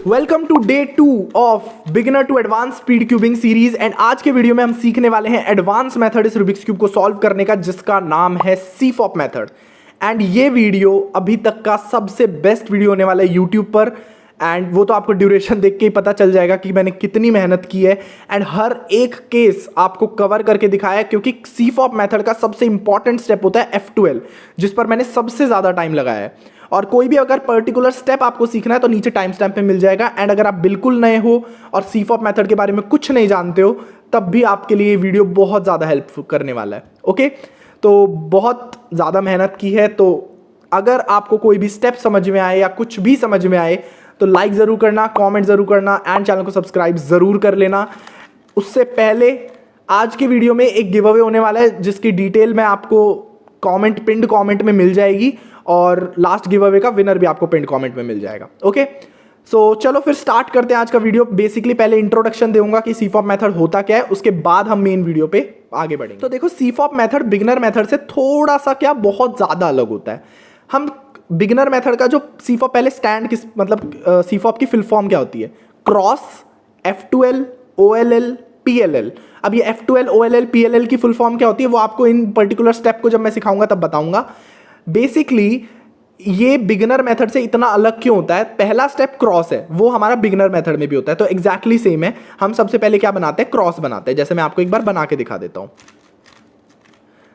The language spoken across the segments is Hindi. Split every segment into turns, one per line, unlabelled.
Welcome to day 2 of beginner to advance speed cubing series. And आज के वीडियो में हम सीखने वाले हैं एडवांस मेथड इस रूबिक्स क्यूब को सॉल्व करने का, जिसका नाम है सीफॉप मेथड। एंड ये वीडियो अभी तक का सबसे बेस्ट वीडियो होने वाला है यूट्यूब पर। एंड वो तो आपको ड्यूरेशन देख के ही पता चल जाएगा कि मैंने कितनी मेहनत की है। एंड हर एक केस आपको कवर करके दिखाया है, क्योंकि सीफॉप मेथड का सबसे इंपॉर्टेंट स्टेप होता है F12, जिस पर मैंने सबसे ज़्यादा टाइम लगाया है। और कोई भी अगर पर्टिकुलर स्टेप आपको सीखना है तो नीचे टाइम स्टैम्प पे मिल जाएगा। एंड अगर आप बिल्कुल नए हो और सीफॉप मेथड के बारे में कुछ नहीं जानते हो, तब भी आपके लिए ये वीडियो बहुत ज़्यादा हेल्प करने वाला है। ओके, तो बहुत ज़्यादा मेहनत की है। तो अगर आपको कोई भी स्टेप समझ में आए या कुछ भी समझ में आए तो लाइक ज़रूर करना, कमेंट ज़रूर करना एंड चैनल को सब्सक्राइब ज़रूर कर लेना। उससे पहले आज के वीडियो में एक गिव अवे होने वाला है, जिसकी डिटेल मैं आपको पिंड कमेंट में मिल जाएगी, और लास्ट गिव अवे का विनर भी आपको पिंड कमेंट में मिल जाएगा। ओके, सो चलो फिर स्टार्ट करते हैं आज का वीडियो। बेसिकली पहले इंट्रोडक्शन दूंगा कि सीफॉप मेथड होता क्या है, उसके बाद हम मेन वीडियो पे आगे बढ़ेंगे। तो देखो, सीफॉप मेथड बिगिनर मेथड से थोड़ा सा क्या बहुत ज़्यादा अलग होता है। हम बिगिनर मेथड का जो सीफॉप पहले स्टैंड किस मतलब सीफॉप की फुल फॉर्म क्या होती है? Cross, F12, OLL, PLL। अब ये F12, OLL, PLL की फुल फॉर्म क्या होती है वो आपको इन पर्टिकुलर स्टेप को जब मैं सिखाऊंगा तब बताऊंगा। बेसिकली ये बिगिनर मेथड से इतना अलग क्यों होता है? पहला स्टेप क्रॉस है, वो हमारा बिगिनर मेथड में भी होता है, तो एग्जैक्टली सेम है। हम सबसे पहले क्या बनाते हैं? क्रॉस बनाते हैं। जैसे मैं आपको एक बार बना के दिखा देता हूं।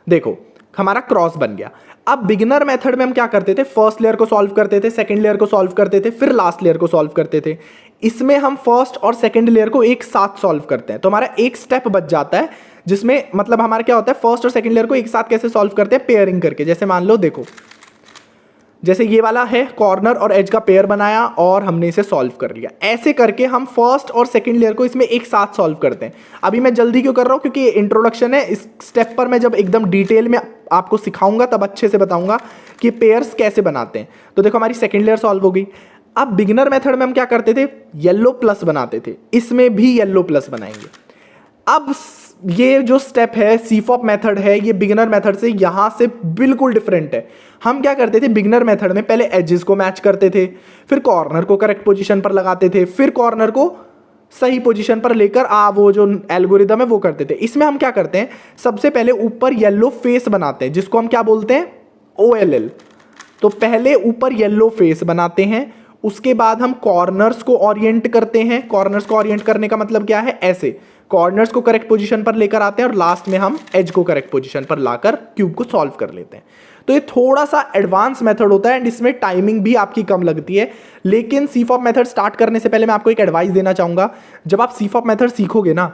देखो, हमारा क्रॉस बन गया। अब बिगिनर मेथड में हम क्या करते थे? फर्स्ट लेयर को सॉल्व करते थे, सेकंड लेयर को सॉल्व करते थे, फिर लास्ट लेयर को सॉल्व करते थे। इसमें हम फर्स्ट और सेकंड लेयर को एक साथ सॉल्व करते हैं, तो हमारा एक स्टेप बच जाता है, जिसमें मतलब हमारा क्या होता है? फर्स्ट और सेकंड लेयर को एक साथ कैसे सॉल्व करते हैं? पेयरिंग करके। जैसे मान लो, देखो, जैसे ये वाला है, कॉर्नर और एज का पेयर बनाया और हमने इसे सॉल्व कर लिया। ऐसे करके हम फर्स्ट और सेकंड लेयर को इसमें एक साथ सॉल्व करते हैं। अभी मैं जल्दी क्यों कर रहा हूं? क्योंकि ये इंट्रोडक्शन है। इस स्टेप पर मैं जब एकदम डिटेल में आपको सिखाऊंगा तब अच्छे से बताऊंगा कि पेयर्स कैसे बनाते हैं। तो देखो, हमारी सेकंड लेयर सॉल्व हो गई। अब बिगिनर मेथड में हम क्या करते थे? येलो प्लस बनाते थे। इसमें भी येलो प्लस बनाएंगे। अब ये जो स्टेप है, सीफॉप मेथड है, ये बिगिनर मेथड से यहां से बिल्कुल डिफरेंट है। हम क्या करते थे बिगिनर मेथड में? पहले एजेस को मैच करते थे, फिर कॉर्नर को करेक्ट पोजीशन पर लगाते थे, फिर कॉर्नर को सही पोजीशन पर लेकर वो जो एल्गोरिदम है वो करते थे। इसमें हम क्या करते हैं? सबसे पहले ऊपर येलो फेस बनाते हैं, जिसको हम क्या बोलते हैं? OLL। तो पहले ऊपर येलो फेस बनाते हैं, उसके बाद हम कॉर्नर्स को ओरिएंट करते हैं। कॉर्नर्स को ओरिएंट करने का मतलब क्या है? ऐसे कॉर्नर्स को करेक्ट पोजीशन पर लेकर आते हैं और लास्ट में हम एज को करेक्ट पोजीशन पर लाकर क्यूब को सॉल्व कर लेते हैं। तो ये थोड़ा सा एडवांस मेथड होता है एंड इसमें टाइमिंग भी आपकी कम लगती है। लेकिन सीफॉप मेथड स्टार्ट करने से पहले मैं आपको एक एडवाइस देना चाहूंगा। जब आप सीफॉप मेथड सीखोगे ना,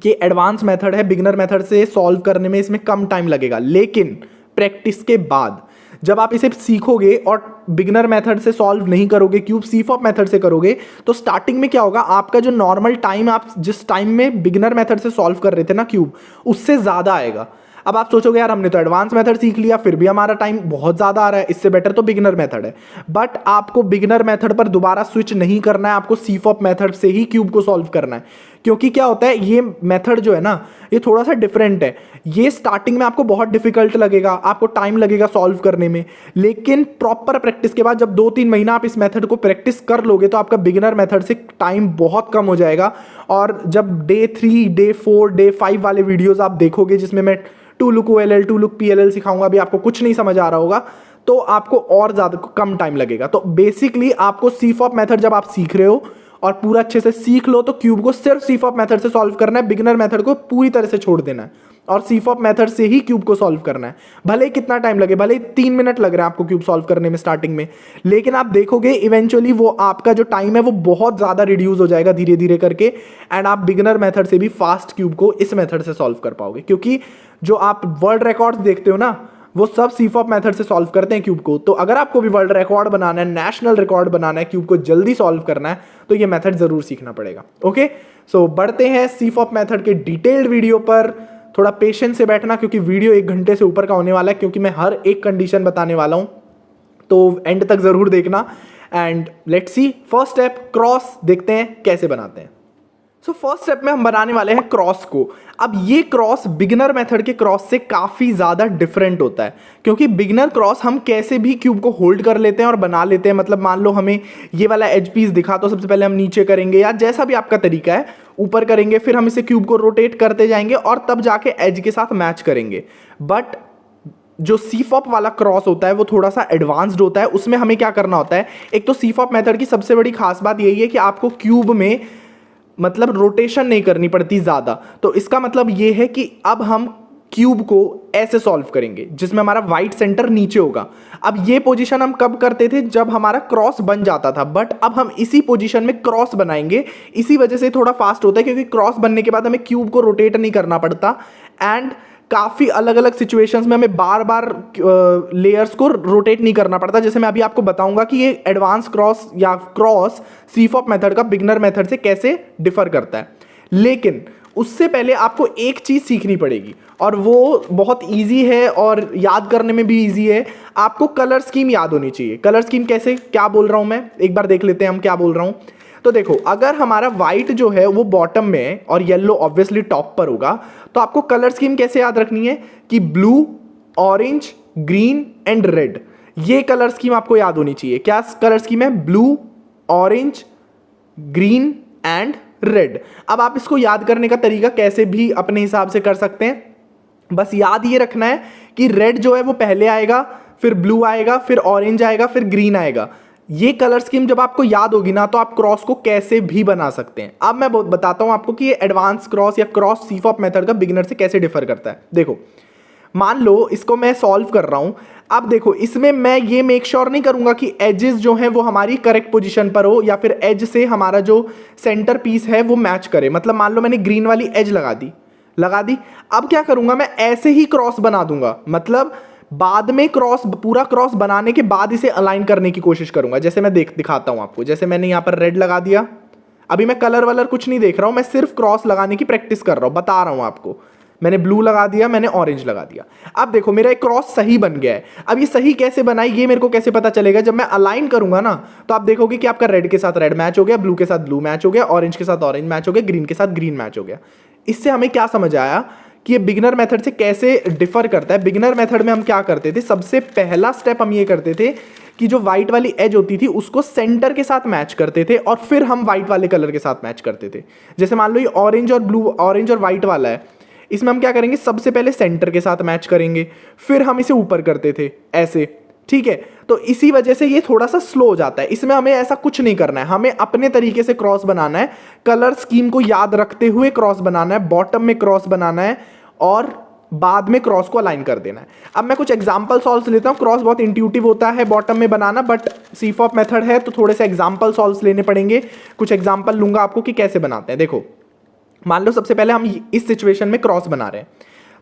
ये एडवांस मेथड है, बिगिनर मेथड से सॉल्व करने में इसमें कम टाइम लगेगा, लेकिन प्रैक्टिस के बाद जब आप इसे सीखोगे और बिगिनर मेथड से सॉल्व नहीं करोगे, क्यूब सीफॉप मेथड से करोगे, तो स्टार्टिंग में क्या होगा? आपका जो नॉर्मल टाइम आप जिस टाइम में बिगिनर मेथड से सॉल्व कर रहे थे ना क्यूब, उससे ज़्यादा आएगा। अब आप सोचोगे यार, हमने तो एडवांस मेथड सीख लिया, फिर भी हमारा टाइम बहुत ज़्यादा आ रहा है, इससे बेटर तो बिगिनर मेथड है। बट आपको बिगिनर मेथड पर दोबारा स्विच नहीं करना है, आपको सीफॉप मेथड से ही क्यूब को सॉल्व करना है। क्योंकि क्या होता है, ये मेथड जो है ना, ये थोड़ा सा डिफरेंट है। ये स्टार्टिंग में आपको बहुत डिफिकल्ट लगेगा, आपको टाइम लगेगा सॉल्व करने में, लेकिन प्रॉपर प्रैक्टिस के बाद जब 2-3 महीना आप इस मेथड को प्रैक्टिस कर लोगे तो आपका बिगिनर मेथड से टाइम बहुत कम हो जाएगा। और जब डे 3, डे 4, डे 5 वाले वीडियोज़ आप देखोगे, जिसमें मैं 2 लुक OLL, 2 लुक PLL सिखाऊंगा, अभी आपको कुछ नहीं समझ आ रहा होगा, तो आपको और ज़्यादा कम टाइम लगेगा। तो बेसिकली आपको सीफॉप मेथड जब आप सीख रहे हो और पूरा अच्छे से सीख लो, तो क्यूब को सिर्फ सीफॉप मेथड से सॉल्व करना है, बिगिनर मेथड को पूरी तरह से छोड़ देना है और सीफॉप मेथड से ही क्यूब को सॉल्व करना है। भले ही कितना टाइम लगे, भले ही 3 मिनट लग रहे हैं आपको क्यूब सॉल्व करने में स्टार्टिंग में, लेकिन आप देखोगे इवेंचुअली वो आपका जो टाइम है वो बहुत ज़्यादा रिड्यूस हो जाएगा धीरे धीरे करके। एंड आप बिगिनर मेथड से भी फास्ट क्यूब को इस मेथड से सॉल्व कर पाओगे, क्योंकि जो आप वर्ल्ड रिकॉर्ड्स देखते हो ना, वो सब सीफॉप मेथड से सॉल्व करते हैं क्यूब को। तो अगर आपको भी वर्ल्ड रिकॉर्ड बनाना है, नेशनल रिकॉर्ड बनाना है, क्यूब को जल्दी सॉल्व करना है, तो ये मेथड जरूर सीखना पड़ेगा। ओके, सो बढ़ते हैं सीफॉप मेथड के डिटेल्ड वीडियो पर। थोड़ा पेशेंस से बैठना, क्योंकि वीडियो 1 घंटे से ऊपर का होने वाला है, क्योंकि मैं हर एक कंडीशन बताने वाला हूं, तो एंड तक जरूर देखना। And let's see, first step cross देखते हैं कैसे बनाते हैं। सो फर्स्ट स्टेप में हम बनाने वाले हैं क्रॉस को। अब ये क्रॉस बिगिनर मेथड के क्रॉस से काफ़ी ज़्यादा डिफरेंट होता है, क्योंकि बिगिनर क्रॉस हम कैसे भी क्यूब को होल्ड कर लेते हैं और बना लेते हैं। मतलब मान लो हमें ये वाला एज पीस दिखा तो सबसे पहले हम नीचे करेंगे या जैसा भी आपका तरीका है ऊपर करेंगे, फिर हम इसे क्यूब को रोटेट करते जाएंगे और तब जाके एज के साथ मैच करेंगे। बट जो सीफॉप वाला क्रॉस होता है वो थोड़ा सा एडवांस्ड होता है। उसमें हमें क्या करना होता है, एक तो सीफॉप मेथड की सबसे बड़ी खास बात यही है कि आपको क्यूब में मतलब रोटेशन नहीं करनी पड़ती ज़्यादा। तो इसका मतलब ये है कि अब हम क्यूब को ऐसे सॉल्व करेंगे जिसमें हमारा वाइट सेंटर नीचे होगा। अब ये पोजीशन हम कब करते थे, जब हमारा क्रॉस बन जाता था, बट अब हम इसी पोजीशन में क्रॉस बनाएंगे। इसी वजह से थोड़ा फास्ट होता है, क्योंकि क्रॉस बनने के बाद हमें क्यूब को रोटेट नहीं करना पड़ता एंड काफ़ी अलग अलग सिचुएशंस में हमें बार बार लेयर्स को रोटेट नहीं करना पड़ता। जैसे मैं अभी आपको बताऊंगा कि ये एडवांस क्रॉस या क्रॉस सीफॉप मेथड का बिगिनर मेथड से कैसे डिफर करता है। लेकिन उससे पहले आपको एक चीज़ सीखनी पड़ेगी और वो बहुत इजी है और याद करने में भी इजी है। आपको कलर स्कीम याद होनी चाहिए। कलर स्कीम कैसे, क्या बोल रहा हूँ मैं, एक बार देख लेते हैं हम क्या बोल रहा हूँ। तो देखो, अगर हमारा व्हाइट जो है वो बॉटम में है और येलो ऑब्वियसली टॉप पर होगा, तो आपको कलर स्कीम कैसे याद रखनी है कि blue, orange, green and red, ये कलर स्कीम आपको याद होनी चाहिए। क्या कलर स्कीम है? Blue, orange, green and red. अब आप इसको याद करने का तरीका कैसे भी अपने हिसाब से कर सकते हैं। बस याद ये रखना है कि रेड जो है वो पहले आएगा, फिर ब्लू आएगा, फिर ऑरेंज आएगा, फिर ग्रीन आएगा। ये कलर स्कीम जब आपको याद होगी ना, तो आप क्रॉस को कैसे भी बना सकते हैं। अब मैं बताता हूं आपको कि ये एडवांस क्रॉस या क्रॉस सीफॉप मेथड का बिगिनर से कैसे डिफर करता है। देखो, मान लो इसको मैं सॉल्व कर रहा हूं। अब देखो, इसमें मैं ये मेक श्योर नहीं करूंगा कि एजेस जो हैं वो हमारी करेक्ट पोजीशन पर हो या फिर एज से हमारा जो सेंटर पीस है वो मैच करे। मतलब मान लो मैंने ग्रीन वाली एज लगा दी। अब क्या करूंगा, मैं ऐसे ही क्रॉस बना दूंगा। मतलब बाद में पूरा क्रॉस बनाने के बाद इसे अलाइन करने की कोशिश करूंगा। जैसे मैं दिखाता हूं आपको। जैसे मैंने यहां पर रेड लगा दिया। अभी मैं कलर वलर कुछ नहीं देख रहा हूं, मैं सिर्फ क्रॉस लगाने की प्रैक्टिस कर रहा हूं, बता रहा हूं आपको। मैंने ब्लू लगा दिया, मैंने ऑरेंज लगा दिया। अब देखो, मेरा एक क्रॉस सही बन गया है। अब ये सही कैसे बनाई, ये मेरे को कैसे पता चलेगा? जब मैं अलाइन करूंगा ना, तो आप देखोगे कि आपका रेड के साथ रेड मैच हो गया, ब्लू के साथ ब्लू मैच हो गया, ऑरेंज के साथ ऑरेंज मैच हो गया, ग्रीन के साथ ग्रीन मैच हो गया। इससे हमें क्या समझ आया कि ये बिगिनर मेथड से कैसे डिफर करता है। बिगिनर मेथड में हम क्या करते थे, सबसे पहला स्टेप हम ये करते थे कि जो व्हाइट वाली एज होती थी उसको सेंटर के साथ मैच करते थे और फिर हम व्हाइट वाले कलर के साथ मैच करते थे। जैसे मान लो ये ऑरेंज और व्हाइट वाला है, इसमें हम क्या करेंगे, सबसे पहले सेंटर के साथ मैच करेंगे, फिर हम इसे ऊपर करते थे ऐसे, ठीक है। तो इसी वजह से ये थोड़ा सा स्लो हो जाता है। इसमें हमें ऐसा कुछ नहीं करना है, हमें अपने तरीके से क्रॉस बनाना है, कलर स्कीम को याद रखते हुए क्रॉस बनाना है, बॉटम में क्रॉस बनाना है और बाद में क्रॉस को अलाइन कर देना है। अब मैं कुछ एग्जांपल सॉल्व्स लेता हूं। क्रॉस बहुत इंट्यूटिव होता है बॉटम में बनाना, बट सीफॉप मेथड है तो थोड़े से एग्जांपल सॉल्व्स लेने पड़ेंगे। कुछ एग्जांपल लूंगा आपको कि कैसे बनाते हैं। देखो, मान लो सबसे पहले हम इस सिचुएशन में क्रॉस बना रहे हैं,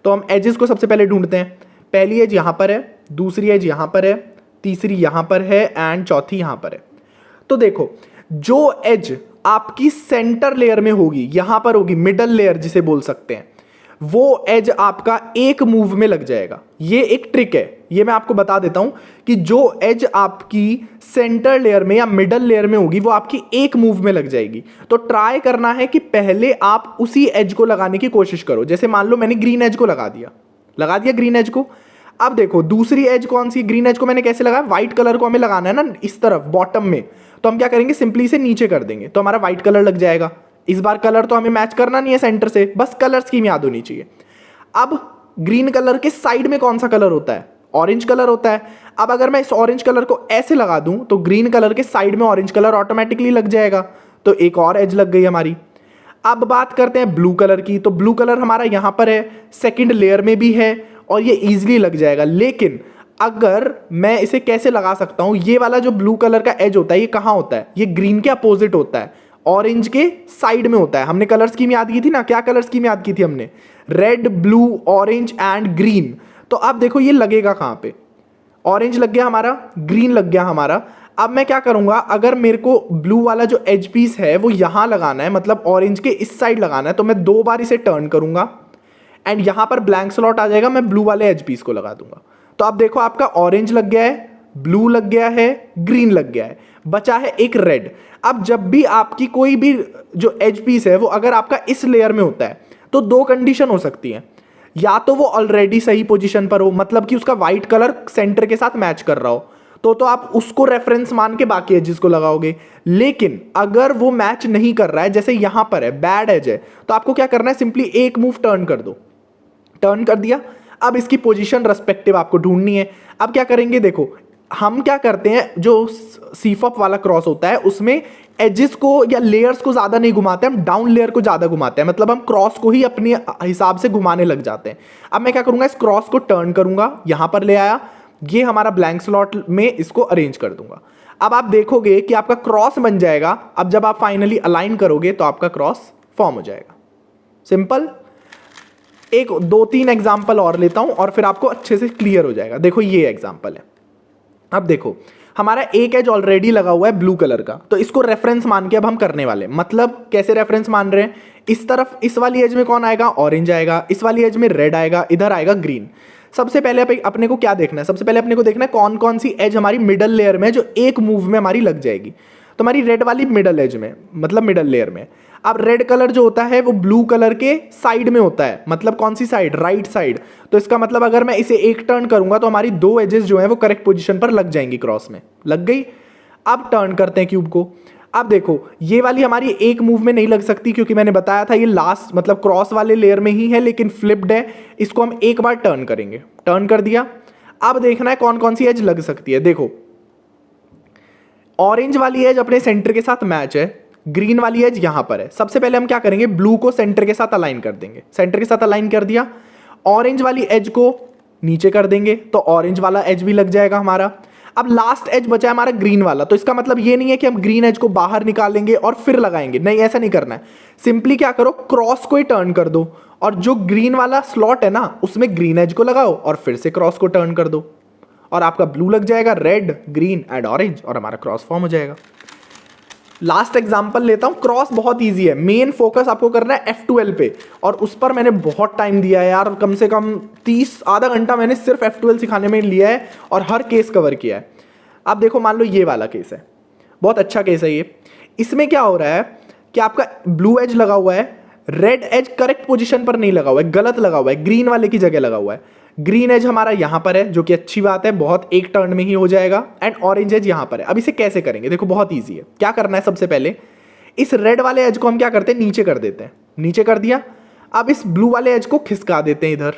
तो हम एजेस को सबसे पहले ढूंढते हैं। पहली एज यहां पर है, दूसरी एज यहां पर है, तीसरी यहां पर है एंड चौथी यहां पर है। तो देखो, जो एज आपकी सेंटर लेयर में होगी, यहां पर होगी, मिडल लेयर जिसे बोल सकते हैं, वो एज आपका एक मूव में लग जाएगा। ये एक ट्रिक है, ये मैं आपको बता देता हूं कि जो एज आपकी सेंटर लेयर में या मिडल लेयर में होगी वो आपकी एक मूव में लग जाएगी। तो ट्राई करना है कि पहले आप उसी एज को लगाने की कोशिश करो। जैसे मान लो मैंने ग्रीन एज को लगा दिया ग्रीन एज को। अब देखो, दूसरी एज कौन सी, ग्रीन एज को मैंने कैसे लगाया, व्हाइट कलर को हमें लगाना है ना इस तरफ बॉटम में, तो हम क्या करेंगे, सिंपली से नीचे कर देंगे तो हमारा व्हाइट कलर लग जाएगा। इस बार कलर तो हमें मैच करना नहीं है सेंटर से, बस कलर स्कीम याद होनी चाहिए। अब ग्रीन कलर के साइड में कौन सा कलर होता है, ऑरेंज कलर होता है। अब अगर मैं इस ऑरेंज कलर को ऐसे लगा दूं तो ग्रीन कलर के साइड में ऑरेंज कलर ऑटोमेटिकली लग जाएगा, तो एक और एज लग गई हमारी। अब बात करते हैं ब्लू कलर की, तो ब्लू कलर हमारा यहां पर है, सेकंड लेयर में भी है और ये इजीली लग जाएगा। लेकिन अगर मैं इसे कैसे लगा सकता हूं, ये वाला जो ब्लू कलर का एज होता है ये कहां होता है, ये ग्रीन के अपोजिट होता है, ऑरेंज के साइड में होता है। हमने कलर स्कीम याद की थी ना, क्या कलर स्कीम याद की थी हमने, red, blue, orange and green. तो अब देखो ये लगेगा कहां पे, ऑरेंज लग गया हमारा, ग्रीन लग गया हमारा। अब मैं क्या करूंगा, अगर मेरे को ब्लू वाला जो एज पीस है वो यहां लगाना है, मतलब ऑरेंज के इस साइड लगाना है, तो मैं 2 बार इसे टर्न करूंगा एंड यहां पर ब्लैंक स्लॉट आ जाएगा, मैं ब्लू वाले एज पीस को लगा दूंगा। तो अब देखो आपका ऑरेंज लग गया है, ब्लू लग गया है, ग्रीन लग गया है, बचा है एक रेड। अब जब भी आपकी कोई भी जो एज पीस है वो अगर आपका इस लेयर में होता है तो दो कंडीशन हो सकती है, या तो वो ऑलरेडी सही पोजीशन पर हो, मतलब कि उसका व्हाइट कलर सेंटर के साथ मैच कर रहा हो, तो आप उसको रेफरेंस मान के बाकी एजेस को लगाओगे। लेकिन अगर वो मैच नहीं कर रहा है, जैसे यहां पर है बैड एज है, तो आपको क्या करना है, सिंपली एक मूव टर्न कर दो। टर्न कर दिया, अब इसकी पोजीशन रेस्पेक्टिव आपको ढूंढनी है। अब क्या करेंगे, देखो हम क्या करते हैं, जो सीफॉप वाला क्रॉस होता है उसमें एजेस को या लेयर्स को ज्यादा नहीं घुमाते, हम डाउन लेयर को ज्यादा घुमाते हैं, मतलब हम क्रॉस को ही अपने हिसाब से घुमाने लग जाते हैं। अब मैं क्या करूंगा, इस क्रॉस को टर्न करूंगा, यहां पर ले आया, ये हमारा ब्लैंक स्लॉट में इसको अरेंज कर दूंगा। अब आप देखोगे कि आपका क्रॉस बन जाएगा। अब जब आप फाइनली अलाइन करोगे तो आपका क्रॉस फॉर्म हो जाएगा। सिंपल। एक दो तीन एग्जांपल और लेता हूं और फिर आपको अच्छे से क्लियर हो जाएगा। देखो ये एग्जांपल है। अब देखो हमारा एक एज ऑलरेडी लगा हुआ है ब्लू कलर का, तो इसको रेफरेंस मान के अब हम करने वाले। मतलब कैसे रेफरेंस मान रहे हैं, इस तरफ इस वाली एज में कौन आएगा, ऑरेंज आएगा, इस वाली एज में रेड आएगा, इधर आएगा ग्रीन। सबसे पहले अपने को क्या देखना है, सबसे पहले अपने को देखना है कौन कौन सी एज हमारी मिडल लेयर में जो एक मूव में हमारी लग जाएगी। तो हमारी रेड वाली मिडल एज में, मतलब मिडल लेयर में। अब रेड कलर जो होता है वो ब्लू कलर के साइड में होता है, मतलब कौन सी साइड, राइट साइड। तो इसका मतलब अगर मैं इसे एक टर्न करूंगा तो हमारी दो एजेस जो है वो करेक्ट पोजीशन पर लग जाएंगी, क्रॉस में लग गई। अब टर्न करते हैं क्यूब को। अब देखो ये वाली हमारी एक मूव में नहीं लग सकती, क्योंकि मैंने बताया था ये लास्ट मतलब क्रॉस वाले लेयर में ही है, लेकिन फ्लिप्ड है। इसको हम एक बार टर्न करेंगे। टर्न कर दिया। अब देखना है कौन कौन सी एज लग सकती है। देखो ऑरेंज वाली एज अपने सेंटर के साथ मैच है, ग्रीन वाली एज यहां पर है। सबसे पहले हम क्या करेंगे, ब्लू को सेंटर के साथ अलाइन कर देंगे। सेंटर के साथ अलाइन कर दिया। ऑरेंज वाली एज को नीचे कर देंगे तो ऑरेंज वाला एज भी लग जाएगा हमारा। अब लास्ट एज बचा है हमारा ग्रीन वाला, तो इसका मतलब ये नहीं है कि हम ग्रीन एज को बाहर निकालेंगे और फिर लगाएंगे, नहीं ऐसा नहीं करना है। सिंपली क्या करो, क्रॉस को ही टर्न कर दो और जो ग्रीन वाला स्लॉट है ना उसमें ग्रीन एज को लगाओ और फिर से क्रॉस को टर्न कर दो और आपका ब्लू लग जाएगा, रेड ग्रीन एंड ऑरेंज, और हमारा क्रॉस फॉर्म हो जाएगा। लास्ट एग्जांपल लेता हूं। क्रॉस बहुत इजी है, मेन फोकस आपको करना है F12 पे, और उस पर मैंने बहुत टाइम दिया है यार, कम से कम 30 आधा घंटा मैंने सिर्फ F12 सिखाने में लिया है और हर केस कवर किया है। अब देखो मान लो ये वाला केस है, बहुत अच्छा केस है ये। इसमें क्या हो रहा है कि आपका ब्लू एज लगा हुआ है, रेड एज करेक्ट पोजीशन पर नहीं लगा हुआ है, गलत लगा हुआ है, ग्रीन वाले की जगह लगा हुआ है। ग्रीन एज हमारा यहां पर है, जो कि अच्छी बात है, बहुत एक टर्न में ही हो जाएगा, एंड ऑरेंज एज यहां पर है। अब इसे कैसे करेंगे, देखो बहुत ईजी है। क्या करना है, सबसे पहले इस रेड वाले एज को हम क्या करते हैं, नीचे कर देते हैं। नीचे कर दिया। अब इस ब्लू वाले एज को खिसका देते हैं, इधर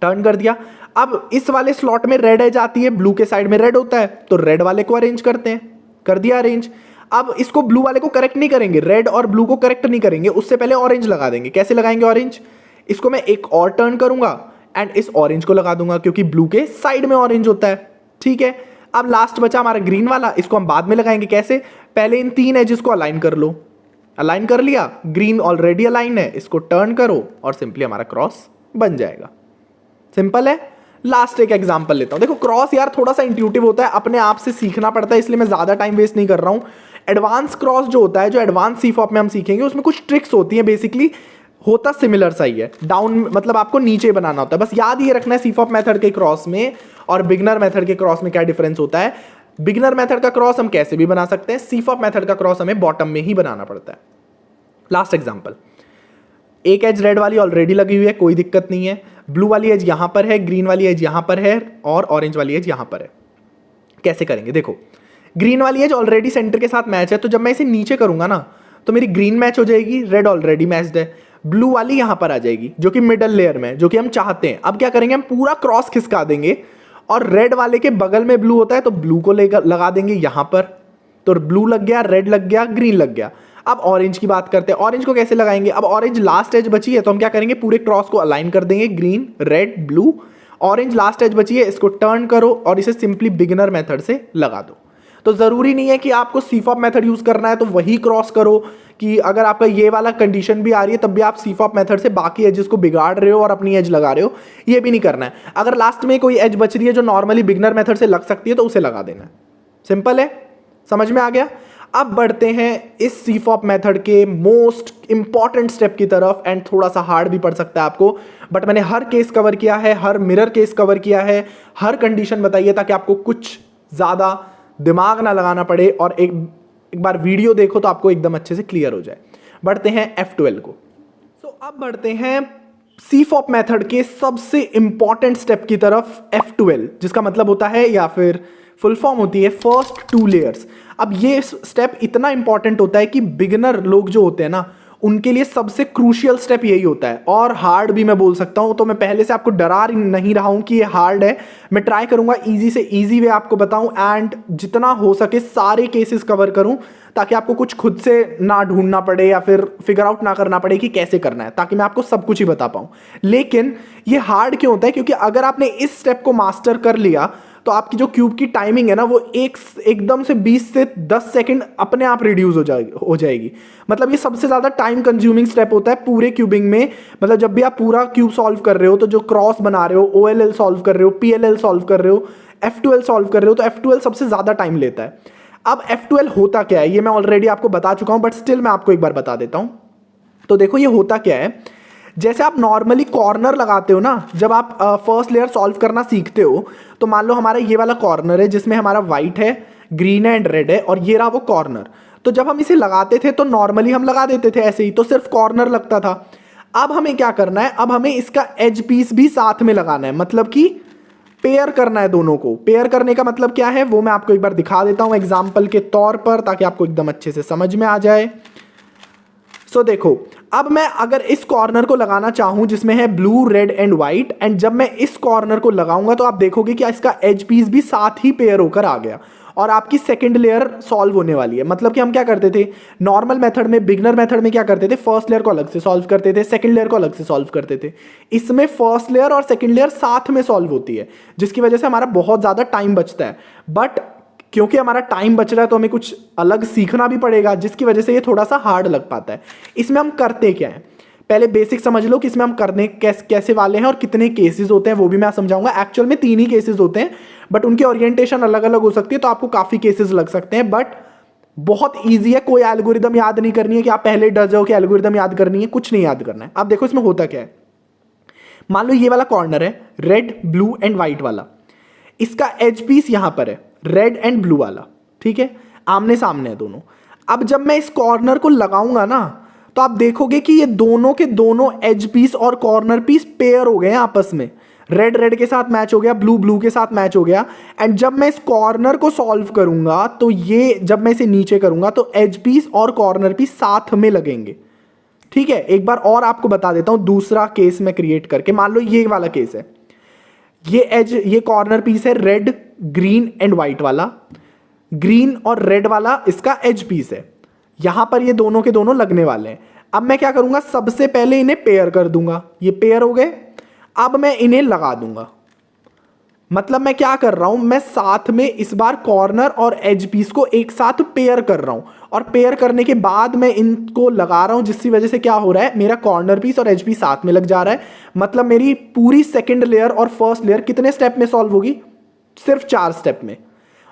टर्न कर दिया। अब इस वाले स्लॉट में रेड एज आती है, ब्लू के साइड में रेड होता है, तो रेड वाले को अरेंज करते हैं। कर दिया अरेंज। अब इसको ब्लू वाले को करेक्ट नहीं करेंगे, रेड और ब्लू को करेक्ट नहीं करेंगे, उससे पहले ऑरेंज लगा देंगे। कैसे लगाएंगे ऑरेंज, इसको मैं एक और टर्न करूंगा एंड इस ऑरेंज को लगा दूंगा, क्योंकि ब्लू के साइड में ऑरेंज होता है। ठीक है। अब लास्ट बचा हमारा ग्रीन वाला, इसको हम बाद में लगाएंगे। कैसे, पहले इन तीन एजेस को अलाइन कर लो। अलाइन कर लिया, ग्रीन ऑलरेडी अलाइन है, इसको टर्न करो और सिंपली हमारा क्रॉस बन जाएगा। सिंपल है। लास्ट एक एग्जांपल लेता हूं। देखो क्रॉस यार थोड़ा सा इंट्यूटिव होता है, अपने आप से सीखना पड़ता है, इसलिए मैं ज्यादा टाइम वेस्ट नहीं कर रहा हूं। एडवांस क्रॉस जो होता है, जो एडवांस सीफॉप में हम सीखेंगे, उसमें कुछ ट्रिक्स होती हैं। बेसिकली होता सिमिलर सा ही है, डाउन मतलब आपको नीचे बनाना होता है। बस याद ये रखना है सीफॉप मेथड के क्रॉस में और बिगनर मेथड के क्रॉस में क्या डिफरेंस होता है। बिगनर मेथड का क्रॉस हम कैसे भी बना सकते हैं, सीफॉप मेथड का क्रॉस हमें बॉटम में ही बनाना पड़ता है। लास्ट एग्जांपल, एक एज रेड वाली ऑलरेडी लगी हुई है, कोई दिक्कत नहीं है। ब्लू वाली एज यहां पर है, ग्रीन वाली एज यहां पर है और ऑरेंज वाली एज यहां पर है। कैसे करेंगे, देखो ग्रीन वाली एज ऑलरेडी सेंटर के साथ मैच है, तो जब मैं इसे नीचे करूंगा ना तो मेरी ग्रीन मैच हो जाएगी, रेड ऑलरेडी मैच्ड है। ब्लू वाली यहां पर आ जाएगी जो कि मिडल लेयर में, जो कि हम चाहते हैं। अब क्या करेंगे, हम पूरा क्रॉस खिसका देंगे और रेड वाले के बगल में ब्लू होता है तो ब्लू को लगा देंगे यहां पर, तो ब्लू लग गया, रेड लग गया, ग्रीन लग गया। अब ऑरेंज की बात करते हैं, ऑरेंज को कैसे लगाएंगे। अब ऑरेंज लास्ट एज बची है तो हम क्या करेंगे, पूरे क्रॉस को अलाइन कर देंगे, green red blue. Orange last edge बची है, इसको टर्न करो और इसे सिंपली बिगिनर मेथड से लगा दो। तो जरूरी नहीं है कि आपको सीफॉप मेथड यूज करना है तो वही क्रॉस करो, कि अगर आपका ये वाला कंडीशन भी आ रही है तब भी आप सीफॉप मेथड से बाकी एजेस को बिगाड़ रहे हो और अपनी एज लगा रहे हो, ये भी नहीं करना है। अगर लास्ट में कोई एज बच रही है जो नॉर्मली बिगिनर मेथड से लग सकती है तो उसे लगा देना है। सिंपल है, समझ में आ गया। अब बढ़ते हैं इस सीफॉप मेथड के मोस्ट इंपॉर्टेंट स्टेप की तरफ, एंड थोड़ा सा हार्ड भी पड़ सकता है आपको, बट मैंने हर केस कवर किया है, हर मिरर केस कवर किया है, हर कंडीशन बताई है ताकि आपको कुछ ज़्यादा दिमाग ना लगाना पड़े और एक बार वीडियो देखो तो आपको एकदम अच्छे से क्लियर हो जाए। बढ़ते हैं F12 को। अब बढ़ते हैं सीफॉप मेथड के सबसे इंपॉर्टेंट स्टेप की तरफ, F12, जिसका मतलब होता है या फिर फुल फॉर्म होती है फर्स्ट 2 लेयर्स। अब ये स्टेप इतना इंपॉर्टेंट होता है कि बिगिनर लोग जो होते हैं ना, उनके लिए सबसे क्रूशियल स्टेप यही होता है, और हार्ड भी मैं बोल सकता हूं। तो मैं पहले से आपको डरा नहीं रहा हूं कि ये हार्ड है, मैं ट्राई करूंगा इजी से इजी वे आपको बताऊं, एंड जितना हो सके सारे केसेस कवर करूं ताकि आपको कुछ खुद से ना ढूंढना पड़े या फिर फिगर आउट ना करना पड़े कि कैसे करना है, ताकि मैं आपको सब कुछ ही बता पाऊं। लेकिन ये हार्ड क्यों होता है? क्योंकि अगर आपने इस स्टेप को मास्टर कर लिया तो आपकी जो क्यूब की टाइमिंग है ना, वो एकदम से 20 से 10 सेकंड अपने आप रिड्यूस हो जाएगी। मतलब ये सबसे ज़्यादा टाइम कंज्यूमिंग स्टेप होता है पूरे क्यूबिंग में। मतलब जब भी आप पूरा क्यूब सॉल्व कर रहे हो, तो जो क्रॉस बना रहे हो, OLL सॉल्व कर रहे हो, PLL सॉल्व कर रहे हो, F12 सॉल्व कर रहे हो, तो F12 सबसे ज़्यादा टाइम लेता है। अब F12 होता क्या है ये मैं ऑलरेडी आपको बता चुका हूँ, बट स्टिल मैं आपको एक बार बता देता हूँ। तो देखो ये होता क्या है, जैसे आप नॉर्मली कॉर्नर लगाते हो ना, जब आप फर्स्ट लेयर सॉल्व करना सीखते हो, तो मान लो हमारा ये वाला कॉर्नर है जिसमें हमारा वाइट है, ग्रीन है एंड रेड है, और ये रहा वो कॉर्नर। तो जब हम इसे लगाते थे तो नॉर्मली हम लगा देते थे ऐसे ही, तो सिर्फ कॉर्नर लगता था। अब हमें क्या करना है, अब हमें इसका एज पीस भी साथ में लगाना है, मतलब कि पेयर करना है दोनों को। पेयर करने का मतलब क्या है वो मैं आपको एक बार दिखा देता हूं एग्जाम्पल के तौर पर, ताकि आपको एकदम अच्छे से समझ में आ जाए। सो देखो, अब मैं अगर इस कॉर्नर को लगाना चाहूं जिसमें है blue, red and white, and जब मैं इस कॉर्नर को लगाऊंगा तो आप देखोगे कि इसका एज पीस भी साथ ही पेयर होकर आ गया, और आपकी सेकंड लेयर सॉल्व होने वाली है। मतलब कि हम क्या करते थे नॉर्मल मेथड में, बिगनर मेथड में क्या करते थे, फर्स्ट लेयर को अलग से सॉल्व करते थे, सेकंड लेयर को अलग से सॉल्व करते थे। इसमें फर्स्ट लेयर और सेकंड लेयर साथ में सॉल्व होती है, जिसकी वजह से हमारा बहुत ज़्यादा टाइम बचता है। बट क्योंकि हमारा टाइम बच रहा है तो हमें कुछ अलग सीखना भी पड़ेगा, जिसकी वजह से ये थोड़ा सा हार्ड लग पाता है। इसमें हम करते क्या है, पहले बेसिक समझ लो कि इसमें हम करने कैसे वाले हैं और कितने केसेस होते हैं, वो भी मैं समझाऊंगा। एक्चुअल में 3 ही केसेस होते हैं, बट उनकी ओरिएंटेशन अलग अलग हो सकती है, तो आपको काफ़ी केसेस लग सकते हैं। बट बहुत ईजी है, कोई एल्गोरिदम याद नहीं करनी है कि आप पहले डर जाओ कि एल्गोरिदम याद करनी है, कुछ नहीं याद करना है। अब देखो इसमें होता क्या है, मान लो ये वाला कॉर्नर है रेड, ब्लू एंड व्हाइट वाला, इसका एज पीस यहां पर है रेड एंड ब्लू वाला, ठीक है, आमने सामने है दोनों। अब जब मैं इस कॉर्नर को लगाऊंगा ना, तो आप देखोगे कि ये दोनों के दोनों एज पीस और कॉर्नर पीस पेयर हो गए हैं आपस में। रेड रेड के साथ मैच हो गया, ब्लू ब्लू के साथ मैच हो गया। एंड जब मैं इस कॉर्नर को सॉल्व करूंगा तो ये, जब मैं इसे नीचे करूंगा तो एज पीस और कॉर्नर पीस साथ में लगेंगे, ठीक है। एक बार और आपको बता देता हूं दूसरा केस में क्रिएट करके। मान लो ये वाला केस है, ये कॉर्नर पीस है रेड, ग्रीन एंड व्हाइट वाला, ग्रीन और रेड वाला इसका एज पीस है, यहां पर ये दोनों के दोनों लगने वाले हैं। अब मैं क्या करूंगा, सबसे पहले इन्हें पेयर कर दूंगा, ये पेयर हो गए। अब मैं इन्हें लगा दूंगा, मतलब मैं क्या कर रहा हूं, मैं साथ में इस बार कॉर्नर और एज पीस को एक साथ पेयर कर रहा हूं, और पेयर करने के बाद मैं इनको लगा रहा हूं, जिसकी वजह से क्या हो रहा है, मेरा कॉर्नर पीस और एज पीस साथ में लग जा रहा है। मतलब मेरी पूरी सेकंड लेयर और फर्स्ट लेयर कितने स्टेप में सॉल्व होगी, सिर्फ 4 स्टेप में।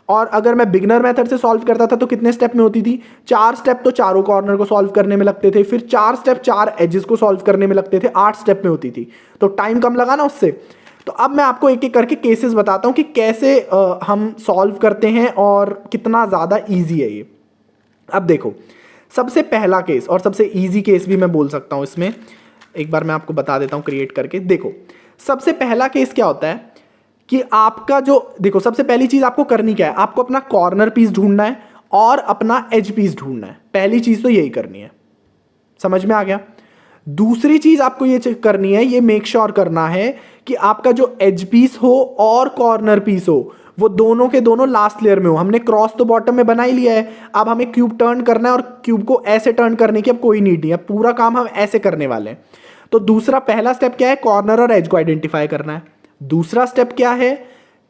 और अगर मैं बिगनर मेथड से सॉल्व करता था तो कितने स्टेप में होती थी, 4 स्टेप तो चारों कॉर्नर को सॉल्व करने में लगते थे, फिर 4 स्टेप 4 एजेस को सॉल्व करने में लगते थे, 8 स्टेप में होती थी, तो टाइम कम लगा ना उससे। तो अब मैं आपको एक एक करके केसेस बताता हूं कि कैसे हम सॉल्व करते हैं और कितना ज़्यादा ईजी है ये। अब देखो, सबसे पहला केस और सबसे ईजी केस भी मैं बोल सकता हूं इसमें, एक बार मैं आपको बता देता हूं क्रिएट करके। देखो सबसे पहला केस क्या होता है कि आपका जो, देखो सबसे पहली चीज़ आपको करनी क्या है, आपको अपना कॉर्नर पीस ढूंढना है और अपना एज पीस ढूंढना है। पहली चीज़ तो यही करनी है, समझ में आ गया। दूसरी चीज़ आपको ये करनी है, ये मेक श्योर करना है कि आपका जो एज पीस हो और कॉर्नर पीस हो वो दोनों के दोनों लास्ट लेयर में हो। हमने क्रॉस तो बॉटम में बना ही लिया है, अब हमें क्यूब टर्न करना है, और क्यूब को ऐसे टर्न करने की अब कोई नीड नहीं है, पूरा काम हम ऐसे करने वाले हैं। तो दूसरा, पहला स्टेप क्या है, कॉर्नर और एज को आइडेंटिफाई करना है। दूसरा स्टेप क्या है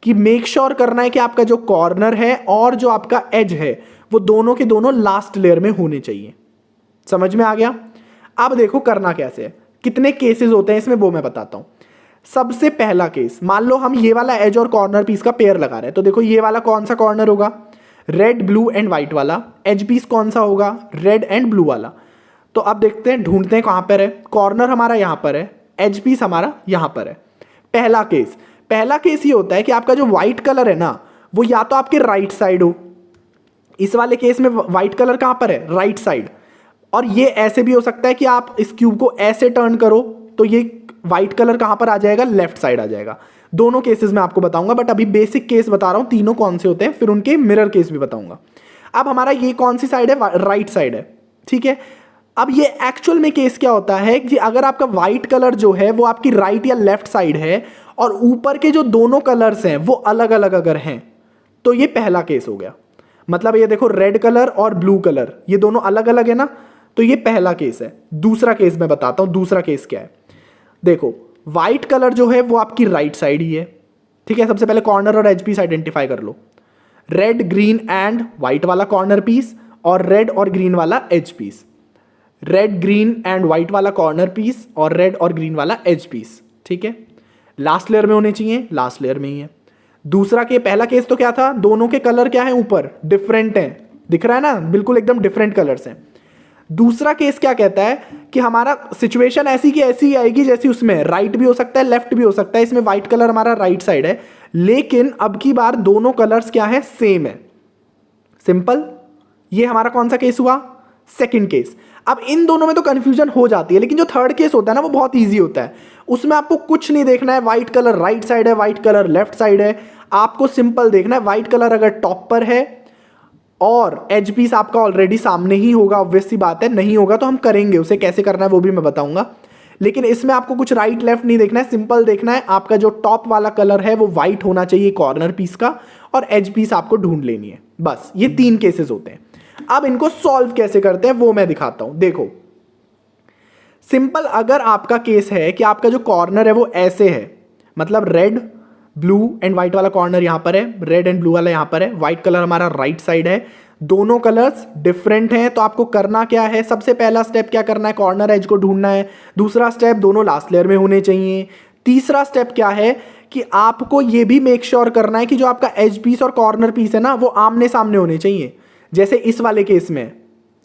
कि मेक श्योर करना है कि आपका जो कॉर्नर है और जो आपका एज है वो दोनों के दोनों लास्ट लेयर में होने चाहिए। समझ में आ गया। अब देखो करना कैसे है, कितने केसेस होते हैं इसमें वो मैं बताता हूं। सबसे पहला केस, मान लो हम ये वाला एज और कॉर्नर पीस का पेयर लगा रहे हैं, तो देखो ये वाला कौन सा कॉर्नर होगा, रेड ब्लू एंड व्हाइट वाला। एज पीस कौन सा होगा? रेड एंड ब्लू वाला। तो अब देखते हैं, ढूंढते हैं कहां पर है। कॉर्नर हमारा यहां पर है, एज पीस हमारा यहां पर है। पहला केस ये होता है कि आपका जो व्हाइट कलर है ना, वो या तो आपके राइट साइड हो। इस वाले केस में व्हाइट कलर कहां पर है? Right side. और ये ऐसे भी हो सकता है कि आप इस क्यूब को ऐसे टर्न करो तो ये व्हाइट कलर कहां पर आ जाएगा? लेफ्ट साइड आ जाएगा। दोनों केसेस में आपको बताऊंगा, बट अभी बेसिक केस बता रहा हूं तीनों कौन से होते हैं, फिर उनके मिरर केस भी बताऊंगा। अब हमारा ये कौन सी साइड है? राइट साइड है, ठीक है। अब ये एक्चुअल में केस क्या होता है कि अगर आपका व्हाइट कलर जो है वो आपकी राइट या लेफ्ट साइड है और ऊपर के जो दोनों कलर्स हैं वो अलग अलग अगर हैं, तो ये पहला केस हो गया। मतलब ये देखो, रेड कलर और ब्लू कलर ये दोनों अलग अलग है ना, तो ये पहला केस है। दूसरा केस मैं बताता हूं, दूसरा केस क्या है। देखो, व्हाइट कलर जो है वो आपकी राइट साइड ही है, ठीक है। सबसे पहले कॉर्नर और एज पीस आइडेंटिफाई कर लो। रेड ग्रीन एंड व्हाइट वाला कॉर्नर पीस और रेड और ग्रीन वाला edge piece. Red green and white वाला कॉर्नर पीस और रेड और ग्रीन वाला एज पीस, ठीक है। लास्ट लेयर में होने चाहिए, लास्ट लेयर में ही है। दूसरा के पहला केस तो क्या था? दोनों के कलर क्या है? ऊपर डिफरेंट हैं, दिख रहा है ना, बिल्कुल एकदम डिफरेंट कलर्स हैं। दूसरा केस क्या कहता है कि हमारा सिचुएशन ऐसी की ऐसी आएगी जैसी उसमें राइट भी हो सकता है, लेफ्ट भी हो सकता है। इसमें व्हाइट कलर हमारा राइट साइड है, लेकिन अब की बार दोनों कलर्स क्या है? सेम है। सिंपल। ये हमारा कौन सा केस हुआ? Second case. अब इन दोनों में तो कंफ्यूजन हो जाती है, लेकिन जो थर्ड केस होता है ना, वो बहुत इजी होता है। उसमें आपको कुछ नहीं देखना है, व्हाइट कलर राइट साइड है, व्हाइट कलर लेफ्ट साइड है। आपको सिंपल देखना है, व्हाइट कलर अगर टॉप पर है और एज पीस आपका ऑलरेडी सामने ही होगा, ऑब्वियस सी बात है। नहीं होगा तो हम करेंगे, उसे कैसे करना है वो भी मैं बताऊंगा। लेकिन इसमें आपको कुछ राइट लेफ्ट नहीं देखना है, सिंपल देखना है आपका जो टॉप वाला कलर है वो व्हाइट होना चाहिए कॉर्नर पीस का, और एज पीस आपको ढूंढ लेनी है। बस ये 3 केसेस होते हैं। अब इनको सॉल्व कैसे करते हैं वो मैं दिखाता हूं। देखो, सिंपल, अगर आपका केस है कि आपका जो कॉर्नर है वो ऐसे है, मतलब रेड ब्लू एंड व्हाइट वाला कॉर्नर यहां पर है, रेड एंड ब्लू वाला यहां पर है, व्हाइट कलर हमारा राइट साइड है, दोनों कलर्स डिफरेंट हैं, तो आपको करना क्या है? सबसे पहला स्टेप क्या करना है? कॉर्नर एज को ढूंढना है। दूसरा स्टेप, दोनों लास्ट लेयर में होने चाहिए। तीसरा स्टेप क्या है कि आपको यह भी मेक श्योर करना है कि जो आपका एज पीस और कॉर्नर पीस है ना, वो आमने सामने होने चाहिए, जैसे इस वाले केस में,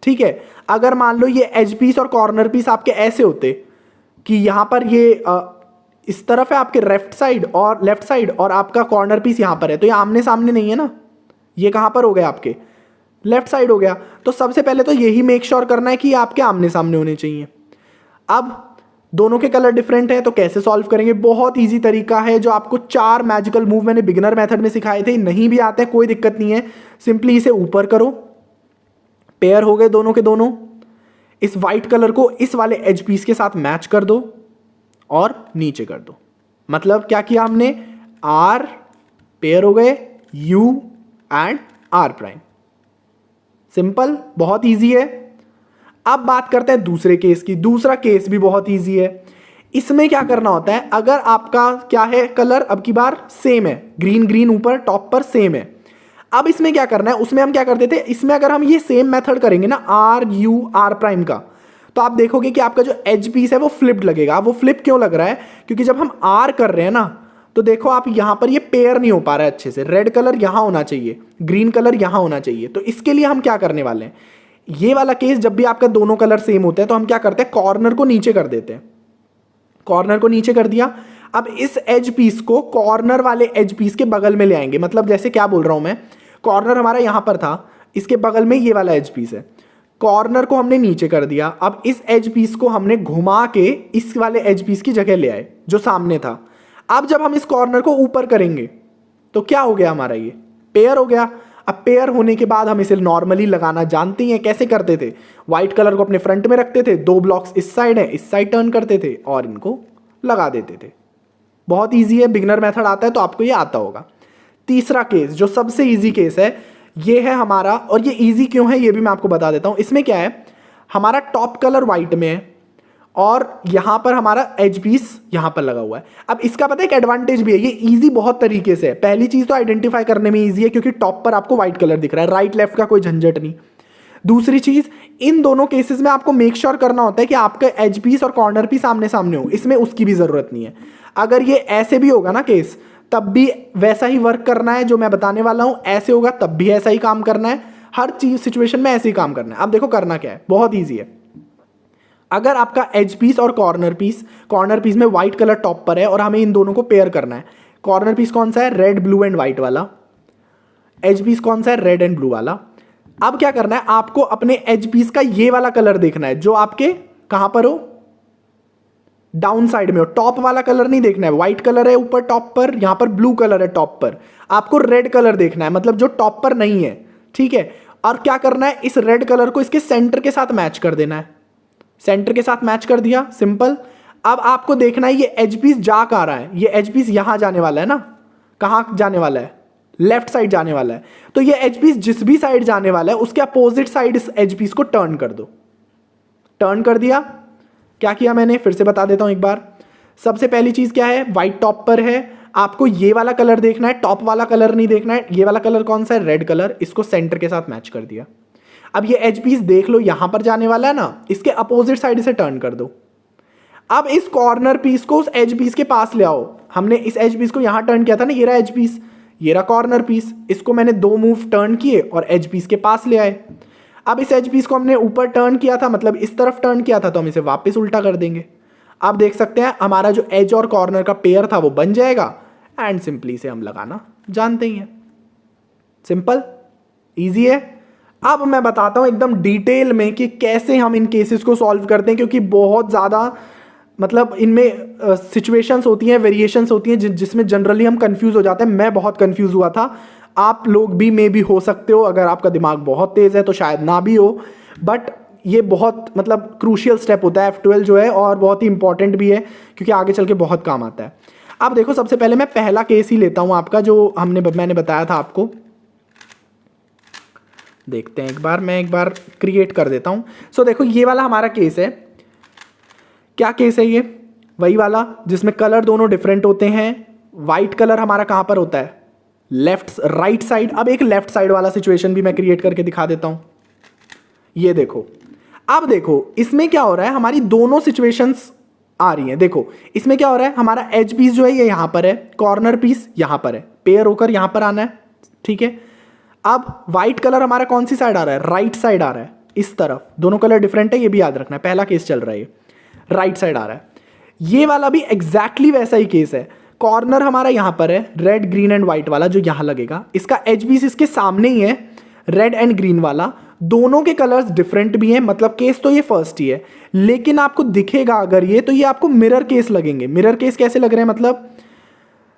ठीक है। अगर मान लो ये एज पीस और कॉर्नर पीस आपके ऐसे होते कि यहां पर ये इस तरफ है आपके लेफ्ट साइड और आपका कॉर्नर पीस यहां पर है, तो ये आमने सामने नहीं है ना, ये कहां पर हो गया? आपके लेफ्ट साइड हो गया। तो सबसे पहले तो यही मेक श्योर करना है कि आपके आमने सामने होने चाहिए। अब दोनों के कलर डिफरेंट है, तो कैसे सॉल्व करेंगे? बहुत इजी तरीका है, जो आपको 4 मैजिकल मूव मैंने बिगिनर मेथड में सिखाए थे। नहीं भी आते कोई दिक्कत नहीं है, सिंपली इसे ऊपर करो, पेयर हो गए दोनों के दोनों। इस व्हाइट कलर को इस वाले एज पीस के साथ मैच कर दो और नीचे कर दो। मतलब क्या किया हमने? आर पेयर हो गए, U and R prime. Simple, बहुत इजी है। अब बात करते हैं दूसरे केस की। दूसरा केस भी बहुत इजी है। इसमें क्या करना होता है? अगर आपका क्या है कलर, अब की बार सेम है, ग्रीन ग्रीन ऊपर टॉप पर सेम है। अब इसमें क्या करना है? उसमें हम क्या करते थे, इसमें अगर हम ये सेम मेथड करेंगे ना, आर यू आर प्राइम का, तो आप देखोगे कि आपका जो एज पीस है वो फ्लिप्ड लगेगा। वो फ्लिप क्यों लग रहा है? क्योंकि जब हम आर कर रहे हैं ना, तो देखो आप यहां पर ये पेयर नहीं हो पा रहा है अच्छे से। रेड कलर यहां होना चाहिए, ग्रीन कलर यहां होना चाहिए। तो इसके लिए हम क्या करने वाले हैं? ये वाला केस जब भी आपका दोनों कलर सेम होते हैं तो हम क्या करते हैं? कॉर्नर को नीचे कर देते हैं। कॉर्नर को नीचे कर दिया। अब इस एज पीस को कॉर्नर वाले एज पीस के बगल में ले आएंगे। मतलब जैसे क्या बोल रहा हूं मैं, कॉर्नर हमारा यहां पर था, इसके बगल में ये वाला एज पीस है, कॉर्नर को हमने नीचे कर दिया। अब इस एज पीस को हमने घुमा के इस वाले एज पीस की जगह ले आए जो सामने था। अब जब हम इस कॉर्नर को ऊपर करेंगे तो क्या हो गया? हमारा ये पेयर हो गया। अब पेयर होने के बाद हम इसे नॉर्मली लगाना जानते हैं। कैसे करते थे? व्हाइट कलर को अपने फ्रंट में रखते थे, 2 ब्लॉक्स इस साइड है, इस साइड टर्न करते थे और इनको लगा देते थे। बहुत इजी है, बिगिनर मेथड आता है तो आपको ये आता होगा। तीसरा केस जो सबसे इजी केस है ये है हमारा, और ये इजी क्यों है ये भी मैं आपको बता देता हूं। इसमें क्या है, हमारा टॉप कलर व्हाइट में है और यहां पर हमारा एज पीस यहां पर लगा हुआ है। अब इसका पता है एक एडवांटेज भी है, ये इजी बहुत तरीके से है। पहली चीज तो आइडेंटिफाई करने में इजी है क्योंकि टॉप पर आपको व्हाइट कलर दिख रहा है, राइट लेफ्ट का कोई झंझट नहीं। दूसरी चीज, इन दोनों केसेस में आपको मेक श्योर करना होता है कि आपका एज पीस और कॉर्नर पीस आमने सामने हो, इसमें उसकी भी जरूरत नहीं है। अगर ये ऐसे भी होगा ना केस, तब भी वैसा ही वर्क करना है जो मैं बताने वाला हूं, ऐसे होगा तब भी ऐसा ही काम करना है, हर चीज सिचुएशन में ऐसे ही काम करना है। अब देखो करना क्या है, बहुत ईजी है। अगर आपका एज पीस और कॉर्नर पीस में व्हाइट कलर टॉप पर है और हमें इन दोनों को पेयर करना है। कॉर्नर पीस कौन सा है, रेड ब्लू एंड व्हाइट वाला। एज पीस कौन सा है, रेड एंड ब्लू वाला। अब क्या करना है, आपको अपने एज पीस का ये वाला कलर देखना है जो आपके कहां पर हो, डाउन साइड में हो। टॉप वाला कलर नहीं देखना है, व्हाइट कलर है ऊपर टॉप पर, यहां पर ब्लू कलर है टॉप पर, आपको रेड कलर देखना है, मतलब जो टॉप पर नहीं है, ठीक है। और क्या करना है, इस रेड कलर को इसके सेंटर के साथ मैच कर देना है। सेंटर के साथ मैच कर दिया, सिंपल। अब आपको देखना है ये एज पीस जा कहां रहा है, ये एज पीस यहां जाने वाला है ना, कहां जाने वाला है, लेफ्ट साइड जाने वाला है। तो ये एज पीस जिस भी साइड जाने वाला है उसके अपोजिट साइड इस एज पीस को टर्न कर दो। टर्न कर दिया, क्या किया मैंने फिर से बता देता हूं एक बार। सबसे पहली चीज क्या है, व्हाइट टॉप पर है, आपको ये वाला कलर देखना है, टॉप वाला कलर नहीं देखना है। ये वाला कलर कौन सा है, रेड कलर, इसको सेंटर के साथ मैच कर दिया। अब ये एज पीस देख लो यहां पर जाने वाला है ना, इसके अपोजिट साइड से टर्न कर दो। अब इस कॉर्नर पीस को उस एज पीस के पास ले आओ। हमने इस एज पीस को यहां टर्न किया था ना, ये रहा एज पीस, ये रहा कॉर्नर पीस, इसको मैंने 2 मूव टर्न किए और एज पीस के पास ले आए। अब इस एज पीस को हमने ऊपर टर्न किया था, मतलब इस तरफ टर्न किया था, तो हम इसे वापस उल्टा कर देंगे। आप देख सकते हैं हमारा जो एज और कॉर्नर का पेयर था वो बन जाएगा, एंड सिंपली से हम लगाना जानते ही हैं। सिंपल, इजी है। अब मैं बताता हूं एकदम डिटेल में कि कैसे हम इन केसेस को सॉल्व करते हैं, क्योंकि बहुत ज़्यादा मतलब इनमें सिचुएशंस होती हैं, वेरिएशंस होती हैं जिसमें जनरली हम कंफ्यूज हो जाते हैं। मैं बहुत कंफ्यूज हुआ था, आप लोग भी मे भी हो सकते हो, अगर आपका दिमाग बहुत तेज है तो शायद ना भी हो, बट ये बहुत मतलब क्रूशियल स्टेप होता है F12 जो है, और बहुत ही इंपॉर्टेंट भी है क्योंकि आगे चल के बहुत काम आता है। अब देखो सबसे पहले मैं पहला केस ही लेता हूं आपका, जो मैंने बताया था आपको। देखते हैं एक बार, मैं एक बार क्रिएट कर देता हूं। सो देखो ये वाला हमारा केस है। क्या केस है ये, वही वाला जिसमें कलर दोनों डिफरेंट होते हैं। व्हाइट कलर हमारा कहां पर होता है, लेफ्ट राइट साइड। अब एक लेफ्ट साइड वाला सिचुएशन भी मैं क्रिएट करके दिखा देता हूं। ये देखो, अब देखो इसमें क्या हो रहा है, हमारी दोनों सिचुएशंस आ रही हैं। देखो इसमें क्या हो रहा है, हमारा एज पीस जो है ये यहां पर है, कॉर्नर पीस यहां पर है, पेयर होकर यहां पर आना है, ठीक है। अब व्हाइट कलर हमारा कौन सी साइड आ रहा है, राइट साइड आ रहा है, इस तरफ। दोनों कलर डिफरेंट है, ये भी याद रखना है, पहला केस चल रहा है, राइट साइड आ रहा है। ये वाला भी एग्जैक्टली वैसा ही केस है। कॉर्नर हमारा यहां पर है, रेड ग्रीन एंड व्हाइट वाला जो यहां लगेगा, इसका एज पीस इसके सामने ही है, रेड एंड ग्रीन वाला। दोनों के कलर्स डिफरेंट भी हैं, मतलब केस तो ये फर्स्ट ही है, लेकिन आपको दिखेगा अगर ये, तो ये आपको मिरर केस लगेंगे। मिरर केस कैसे लग रहे हैं, मतलब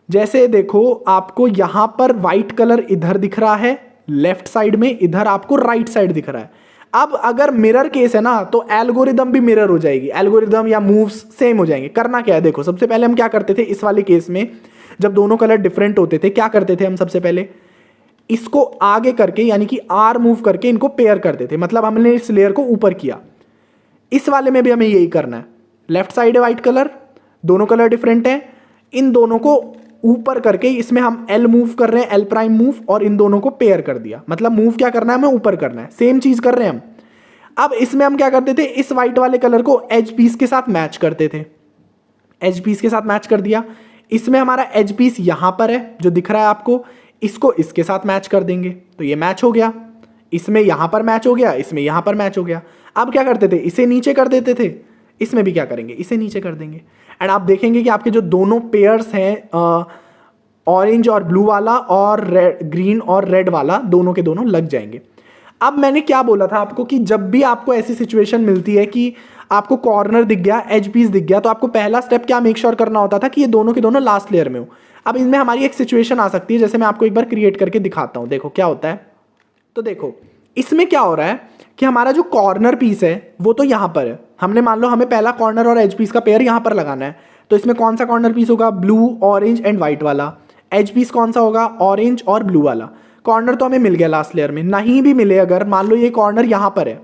जैसे देखो आपको यहां पर व्हाइट कलर इधर दिख रहा है लेफ्ट साइड में, इधर आपको राइट साइड दिख रहा है। अब अगर मिरर केस है ना, तो एल्गोरिदम भी मिरर हो जाएगी, एल्गोरिदम या मूव्स सेम हो जाएंगे। करना क्या है, देखो सबसे पहले हम क्या करते थे इस वाले केस में, जब दोनों कलर डिफरेंट होते थे, क्या करते थे हम, सबसे पहले इसको आगे करके यानी कि आर मूव करके इनको पेयर करते थे, मतलब हमने इस लेयर को ऊपर किया। इस वाले में भी हमें यही करना है। लेफ्ट साइड है व्हाइट कलर, दोनों कलर डिफरेंट है, इन दोनों को ऊपर करके इसमें हम एल मूव कर रहे हैं, एल प्राइम मूव, और इन दोनों को पेयर कर दिया, मतलब मूव क्या करना है, हमें ऊपर करना है। सेम चीज कर रहे हैं हम। अब इसमें हम क्या करते थे, इस व्हाइट वाले कलर को एज पीस के साथ मैच करते थे, एज पीस के साथ मैच कर दिया। इसमें हमारा एज पीस यहां पर है जो दिख रहा है आपको, इसको इसके साथ मैच कर देंगे तो ये मैच हो गया। इसमें यहां पर मैच हो गया, इसमें यहां पर मैच हो गया। अब क्या करते थे, इसे नीचे कर देते थे, इसमें भी क्या करेंगे, इसे नीचे कर देंगे। एंड आप देखेंगे कि आपके जो दोनों पेयर्स हैं, ऑरेंज और ब्लू वाला और ग्रीन और रेड वाला, दोनों के दोनों लग जाएंगे। अब मैंने क्या बोला था आपको कि जब भी आपको ऐसी सिचुएशन मिलती है कि आपको कॉर्नर दिख गया, एज पीस दिख गया, तो आपको पहला स्टेप क्या मेक श्योर करना होता था कि ये दोनों के दोनों लास्ट लेयर में हो। अब इनमें हमारी एक सिचुएशन आ सकती है, जैसे मैं आपको एक बार क्रिएट करके दिखाता हूं। देखो क्या होता है, तो देखो इसमें क्या हो रहा है कि हमारा जो कॉर्नर पीस है वो तो यहां पर है। हमने मान लो हमें पहला कॉर्नर और एज पीस का पेयर यहां पर लगाना है, तो इसमें कौन सा कॉर्नर पीस होगा, ब्लू ऑरेंज एंड व्हाइट वाला। एज पीस कौन सा होगा, ऑरेंज और ब्लू वाला। कॉर्नर तो हमें मिल गया लास्ट लेयर में। नहीं भी मिले, अगर मान लो ये कॉर्नर यहां पर है,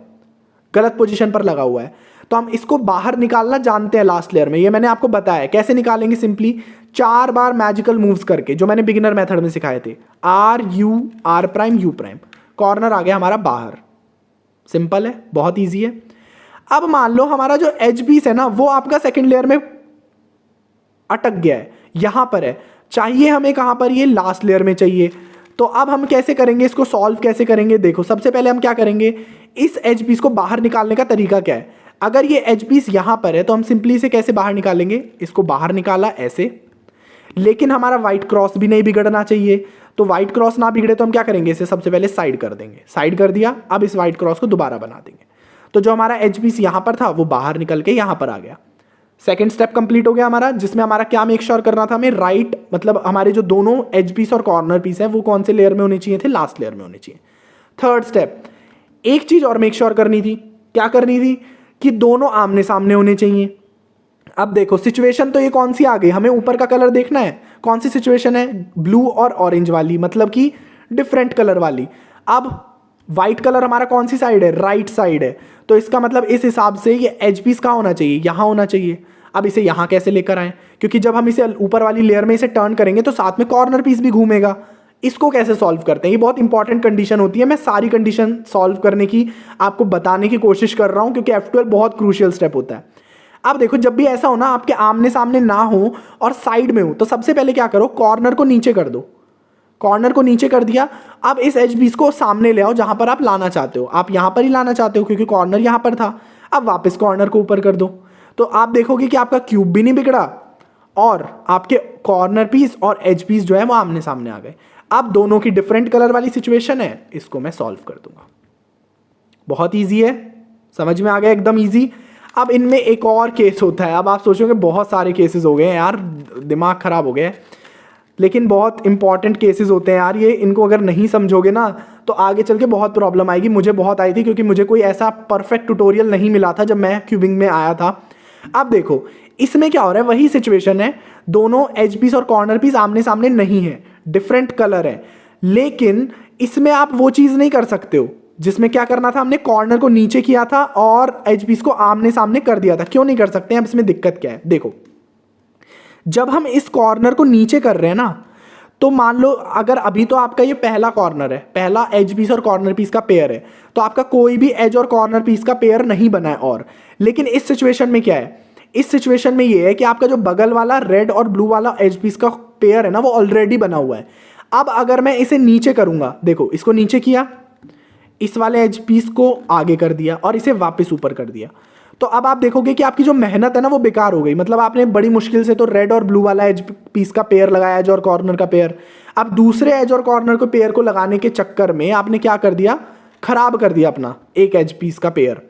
गलत पोजीशन पर लगा हुआ है, तो हम इसको बाहर निकालना जानते हैं लास्ट लेयर में। ये मैंने आपको बताया कैसे निकालेंगे, सिंपली 4 बार मैजिकल मूव्स करके, जो मैंने बिगिनर मेथड में सिखाए थे। R U R prime U prime, corner आ गया हमारा बाहर। सिंपल है, बहुत ईजी है। अब मान लो हमारा जो एज पीस है ना, वो आपका सेकेंड लेयर में अटक गया है, यहां पर है, चाहिए हमें कहाँ पर, ये लास्ट लेयर में चाहिए। तो अब हम कैसे करेंगे इसको, सॉल्व कैसे करेंगे? देखो सबसे पहले हम क्या करेंगे, इस एज पीस को बाहर निकालने का तरीका क्या है। अगर ये एज पीस यहां पर है तो हम सिंपली इसे कैसे बाहर निकालेंगे, इसको बाहर निकाला ऐसे, लेकिन हमारा व्हाइट क्रॉस भी नहीं बिगड़ना चाहिए। तो व्हाइट क्रॉस ना बिगड़े तो हम क्या करेंगे, इसे सबसे पहले साइड कर देंगे। साइड कर दिया, अब इस व्हाइट क्रॉस को दोबारा बना देंगे। तो जो हमारा एज पीस यहां पर था वो बाहर निकल के यहां पर आ गया। सेकेंड स्टेप कंप्लीट हो गया हमारा, जिसमें हमारा क्या मेक श्योर करना था हमें, राइट मतलब हमारे जो दोनों एज पीस और कॉर्नर पीस है वो कौन से लेयर में होने चाहिए थे, लास्ट लेयर में होने चाहिए। थर्ड स्टेप, एक चीज और मेक श्योर करनी थी, क्या करनी थी कि दोनों आमने सामने होने चाहिए। अब देखो सिचुएशन तो ये कौन सी आ गई, हमें ऊपर का कलर देखना है, कौन सी सिचुएशन है, ब्लू और ऑरेंज वाली, मतलब कि डिफरेंट कलर वाली। अब व्हाइट कलर हमारा कौन सी साइड है, राइट साइड है। तो इसका मतलब इस हिसाब से ये एज पीस कहाँ होना चाहिए, यहां होना चाहिए। अब इसे यहां कैसे लेकर आए, क्योंकि जब हम इसे ऊपर वाली लेयर में इसे टर्न करेंगे तो साथ में कॉर्नर पीस भी घूमेगा। इसको कैसे सॉल्व करते हैं, ये बहुत इंपॉर्टेंट कंडीशन होती है। मैं सारी कंडीशन सॉल्व करने की आपको बताने की कोशिश कर रहा हूं, क्योंकि F12 बहुत क्रूशियल स्टेप होता है। अब देखो जब भी ऐसा हो ना, आपके आमने सामने ना हो और साइड में हो, तो सबसे पहले क्या करो, कॉर्नर को नीचे कर दो। कॉर्नर को नीचे कर दिया, अब इस एज पीस को सामने ले आओ जहां पर आप लाना चाहते हो। आप यहां पर ही लाना चाहते हो क्योंकि कॉर्नर यहां पर था। अब वापस कॉर्नर को ऊपर कर दो, तो आप देखोगे कि आपका क्यूब भी नहीं बिगड़ा और आपके कॉर्नर पीस और एज पीस जो है वो आमने सामने आ गए। अब दोनों की डिफरेंट कलर वाली सिचुएशन है, इसको मैं सॉल्व कर दूंगा। बहुत ईजी है, समझ में आ गया, एकदम ईजी। अब इनमें एक और केस होता है। अब आप सोचोगे बहुत सारे केसेस हो गए हैं यार, दिमाग खराब हो गया है, लेकिन बहुत इंपॉर्टेंट केसेस होते हैं यार ये। इनको अगर नहीं समझोगे ना तो आगे चल के बहुत प्रॉब्लम आएगी। मुझे बहुत आई थी, क्योंकि मुझे कोई ऐसा परफेक्ट ट्यूटोरियल नहीं मिला था जब मैं क्यूबिंग में आया था। अब देखो इसमें क्या हो रहा है, वही सिचुएशन है, दोनों एज पीस और कॉर्नर पीस आमने सामने नहीं है, डिफरेंट कलर है। लेकिन इसमें आप वो चीज नहीं कर सकते हो जिसमें क्या करना था, हमने कॉर्नर को नीचे किया था और एज पीस को आमने सामने कर दिया था। क्यों नहीं कर सकते हैं, अब इसमें दिक्कत क्या है, देखो जब हम इस कॉर्नर को नीचे कर रहे हैं ना, तो मान लो अगर अभी तो आपका ये पहला कॉर्नर है, पहला एज पीस और कॉर्नर पीस का पेयर है, तो आपका कोई भी एज और कॉर्नर पीस का पेयर नहीं बना है। और लेकिन इस सिचुएशन में क्या है, इस सिचुएशन में ये है कि आपका जो बगल वाला रेड और ब्लू वाला एज पीस का पेयर है ना, वो ऑलरेडी बना हुआ है। अब अगर मैं इसे नीचे करूंगा, देखो इसको नीचे किया, इस वाले एज पीस को आगे कर दिया और इसे वापस ऊपर कर दिया, तो अब आप देखोगे कि आपकी जो मेहनत है ना वो बेकार हो गई। मतलब आपने बड़ी मुश्किल से तो रेड और ब्लू वाला एज पीस का पेयर लगाया, एज और कॉर्नर का पेयर। अब दूसरे एज और कॉर्नर को पेयर को लगाने के चक्कर में आपने क्या कर दिया, खराब कर दिया अपना एक एज पीस का पेयर।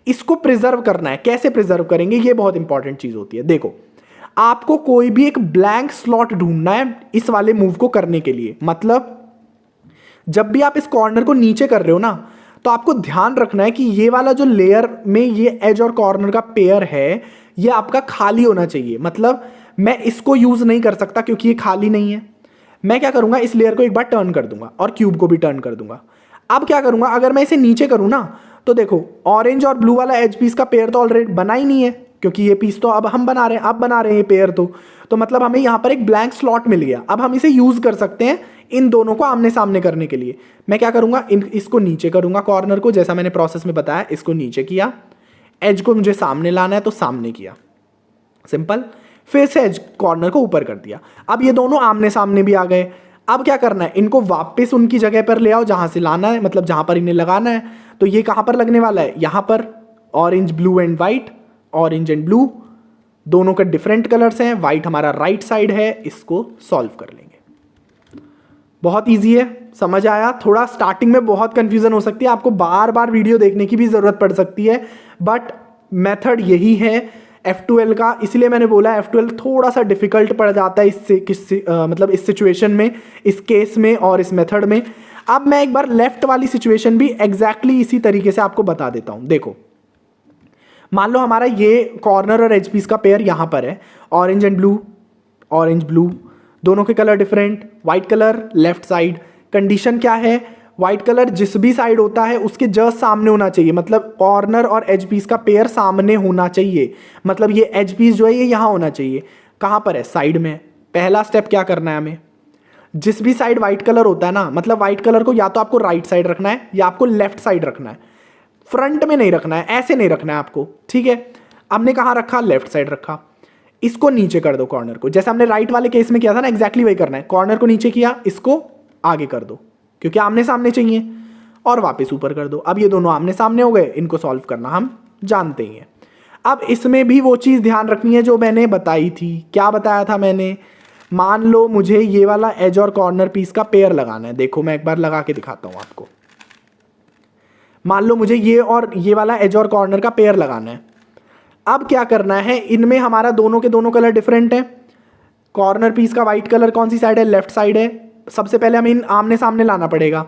इसको प्रिजर्व करना है, कैसे प्रिजर्व करेंगे, ये बहुत इंपॉर्टेंट चीज होती है। देखो आपको कोई भी एक ब्लैंक स्लॉट ढूंढना है इस वाले मूव को करने के लिए। मतलब जब भी आप इस कॉर्नर को नीचे कर रहे हो ना, तो आपको ध्यान रखना है कि ये वाला जो लेयर में ये एज और कॉर्नर का पेयर है, ये आपका खाली होना चाहिए। मतलब मैं इसको यूज नहीं कर सकता क्योंकि ये खाली नहीं है। मैं क्या करूंगा, इस लेयर को एक बार टर्न कर दूंगा और क्यूब को भी टर्न कर दूंगा। अब क्या करूंगा, अगर मैं इसे नीचे करूं ना, तो देखो ऑरेंज और ब्लू वाला एज पीस का पेयर तो ऑलरेडी बना ही नहीं है, क्योंकि ये पीस तो अब हम बना रहे हैं, अब बना रहे हैं ये पेयर। तो मतलब हमें यहां पर एक ब्लैंक स्लॉट मिल गया। अब हम इसे यूज कर सकते हैं इन दोनों को आमने सामने करने के लिए। मैं क्या करूंगा, इसको नीचे करूंगा, कॉर्नर को जैसा मैंने प्रोसेस में बताया, इसको नीचे किया, एज को मुझे सामने लाना है तो सामने किया, सिंपल। फिर से एज कॉर्नर को ऊपर कर दिया। अब ये दोनों आमने सामने भी आ गए। अब क्या करना है, इनको वापस उनकी जगह पर ले आओ जहां से लाना है, मतलब जहां पर इन्हें लगाना है। तो ये कहां पर लगने वाला है, यहां पर orange blue and white, orange and blue दोनों का डिफरेंट कलर्स हैं, व्हाइट हमारा राइट साइड है। इसको सॉल्व कर लेंगे, बहुत इजी है, समझ आया। थोड़ा स्टार्टिंग में बहुत कंफ्यूजन हो सकती है, आपको बार बार वीडियो देखने की भी जरूरत पड़ सकती है, बट मेथड यही है F12 का। इसलिए मैंने बोला F12 थोड़ा सा डिफिकल्ट पड़ जाता है मतलब इस सिचुएशन में, इस केस में और इस मेथड में। अब मैं एक बार लेफ्ट वाली सिचुएशन भी एग्जैक्टली इसी तरीके से आपको बता देता हूं। देखो मान लो हमारा ये कॉर्नर और एज पीस का पेयर यहां पर है, orange and blue, orange blue, दोनों के colour different, white colour left side. Condition क्या है, व्हाइट कलर जिस भी साइड होता है उसके जस्ट सामने होना चाहिए। मतलब कॉर्नर और एज पीस का पेयर सामने होना चाहिए। मतलब ये एज पीस जो है ये यहां होना चाहिए। कहां पर है, साइड में। पहला स्टेप क्या करना है हमें, जिस भी साइड व्हाइट कलर होता है ना, मतलब व्हाइट कलर को या तो आपको राइट साइड रखना है या आपको लेफ्ट साइड रखना है, फ्रंट में नहीं रखना है, ऐसे नहीं रखना है आपको, ठीक है। हमने कहां रखा, लेफ्ट साइड रखा। इसको नीचे कर दो कॉर्नर को, जैसे हमने राइट वाले केस में किया था ना, एग्जैक्टली वही करना है। कॉर्नर को नीचे किया, इसको आगे कर दो क्योंकि आमने सामने चाहिए, और वापस ऊपर कर दो। अब ये दोनों आमने सामने हो गए, इनको सॉल्व करना हम जानते ही हैं। अब इसमें भी वो चीज़ ध्यान रखनी है जो मैंने बताई थी। क्या बताया था मैंने? मान लो मुझे ये वाला एज और कॉर्नर पीस का पेयर लगाना है। देखो मैं एक बार लगा के दिखाता हूं आपको। मान लो मुझे ये और ये वाला एज और कॉर्नर का पेयर लगाना है। अब क्या करना है, इनमें हमारा दोनों के दोनों कलर डिफरेंट है। कॉर्नर पीस का वाइट कलर कौन सी साइड है? लेफ्ट साइड है। सबसे पहले हमें इन आमने सामने लाना पड़ेगा।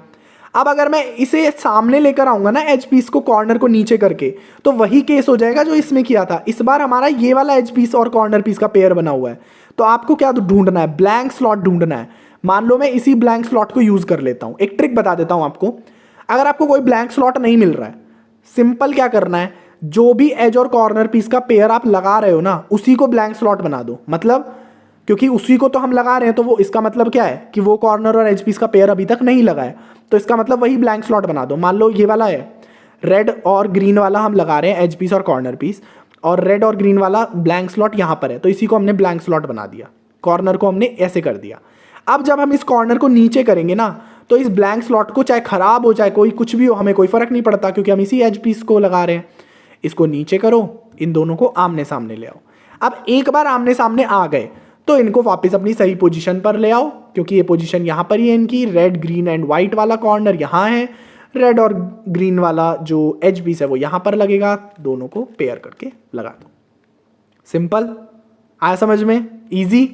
अब अगर मैं इसे सामने लेकर आऊंगा ना एज पीस को, कॉर्नर को नीचे करके, तो वही केस हो जाएगा जो इसमें किया था। इस बार हमारा ये वाला एज पीस और कॉर्नर पीस का पेयर बना हुआ है, तो आपको क्या ढूंढना है? ब्लैंक स्लॉट ढूंढना है। मान लो मैं इसी ब्लैंक स्लॉट को यूज कर लेता हूं। एक ट्रिक बता देता हूं आपको। अगर आपको कोई ब्लैंक स्लॉट नहीं मिल रहा है, सिंपल क्या करना है, जो भी एज और कॉर्नर पीस का पेयर आप लगा रहे हो ना, उसी को ब्लैंक स्लॉट बना दो। मतलब क्योंकि उसी को तो हम लगा रहे हैं, तो वो इसका मतलब क्या है कि वो कॉर्नर और एज पीस का पेयर अभी तक नहीं लगा है, तो इसका मतलब वही ब्लैंक स्लॉट बना दो। मान लो ये वाला है, रेड और ग्रीन वाला हम लगा रहे हैं, एज पीस और कॉर्नर पीस, और रेड और ग्रीन वाला ब्लैंक स्लॉट यहाँ पर है, तो इसी को हमने ब्लैंक स्लॉट बना दिया। कॉर्नर को हमने ऐसे कर दिया। अब जब हम इस कॉर्नर को नीचे करेंगे ना, तो इस ब्लैंक स्लॉट को चाहे खराब हो चाहे कोई कुछ भी हो, हमें कोई फर्क नहीं पड़ता क्योंकि हम इसी एज पीस को लगा रहे हैं। इसको नीचे करो, इन दोनों को आमने सामने ले आओ। अब एक बार आमने सामने आ गए तो इनको वापस अपनी सही पोजीशन पर ले आओ, क्योंकि ये पोजीशन यहाँ पर ही है इनकी। रेड ग्रीन एंड वाइट वाला कॉर्नर यहाँ है, रेड और ग्रीन वाला जो एज पीस है वो यहाँ पर लगेगा। दोनों को पेयर करके लगा दो। सिंपल, आया समझ में? इजी।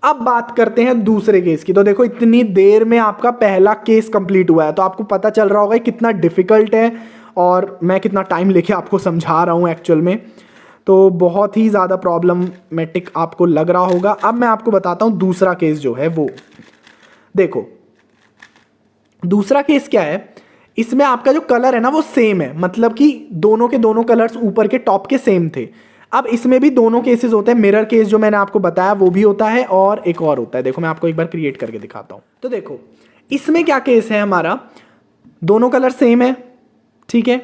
अब बात करते हैं दूसरे केस की। तो देखो इतनी देर में आपका पहला केस कंप्लीट हुआ है, तो आपको पता चल रहा होगा कितना डिफिकल्ट है और मैं कितना टाइम लेके आपको समझा रहा हूँ एक्चुअल में। तो बहुत ही ज़्यादा प्रॉब्लमेटिक आपको लग रहा होगा। अब मैं आपको बताता हूँ दूसरा केस जो है वो। देखो दूसरा केस क्या है, इसमें आपका जो कलर है ना वो सेम है, मतलब कि दोनों के दोनों कलर्स ऊपर के टॉप के सेम थे। अब इसमें भी दोनों केसेस होते हैं। मिरर केस जो मैंने आपको बताया वो भी होता है, और एक और होता है। देखो मैं आपको एक बार क्रिएट करके दिखाता हूँ। तो देखो इसमें क्या केस है, हमारा दोनों कलर सेम है, ठीक है।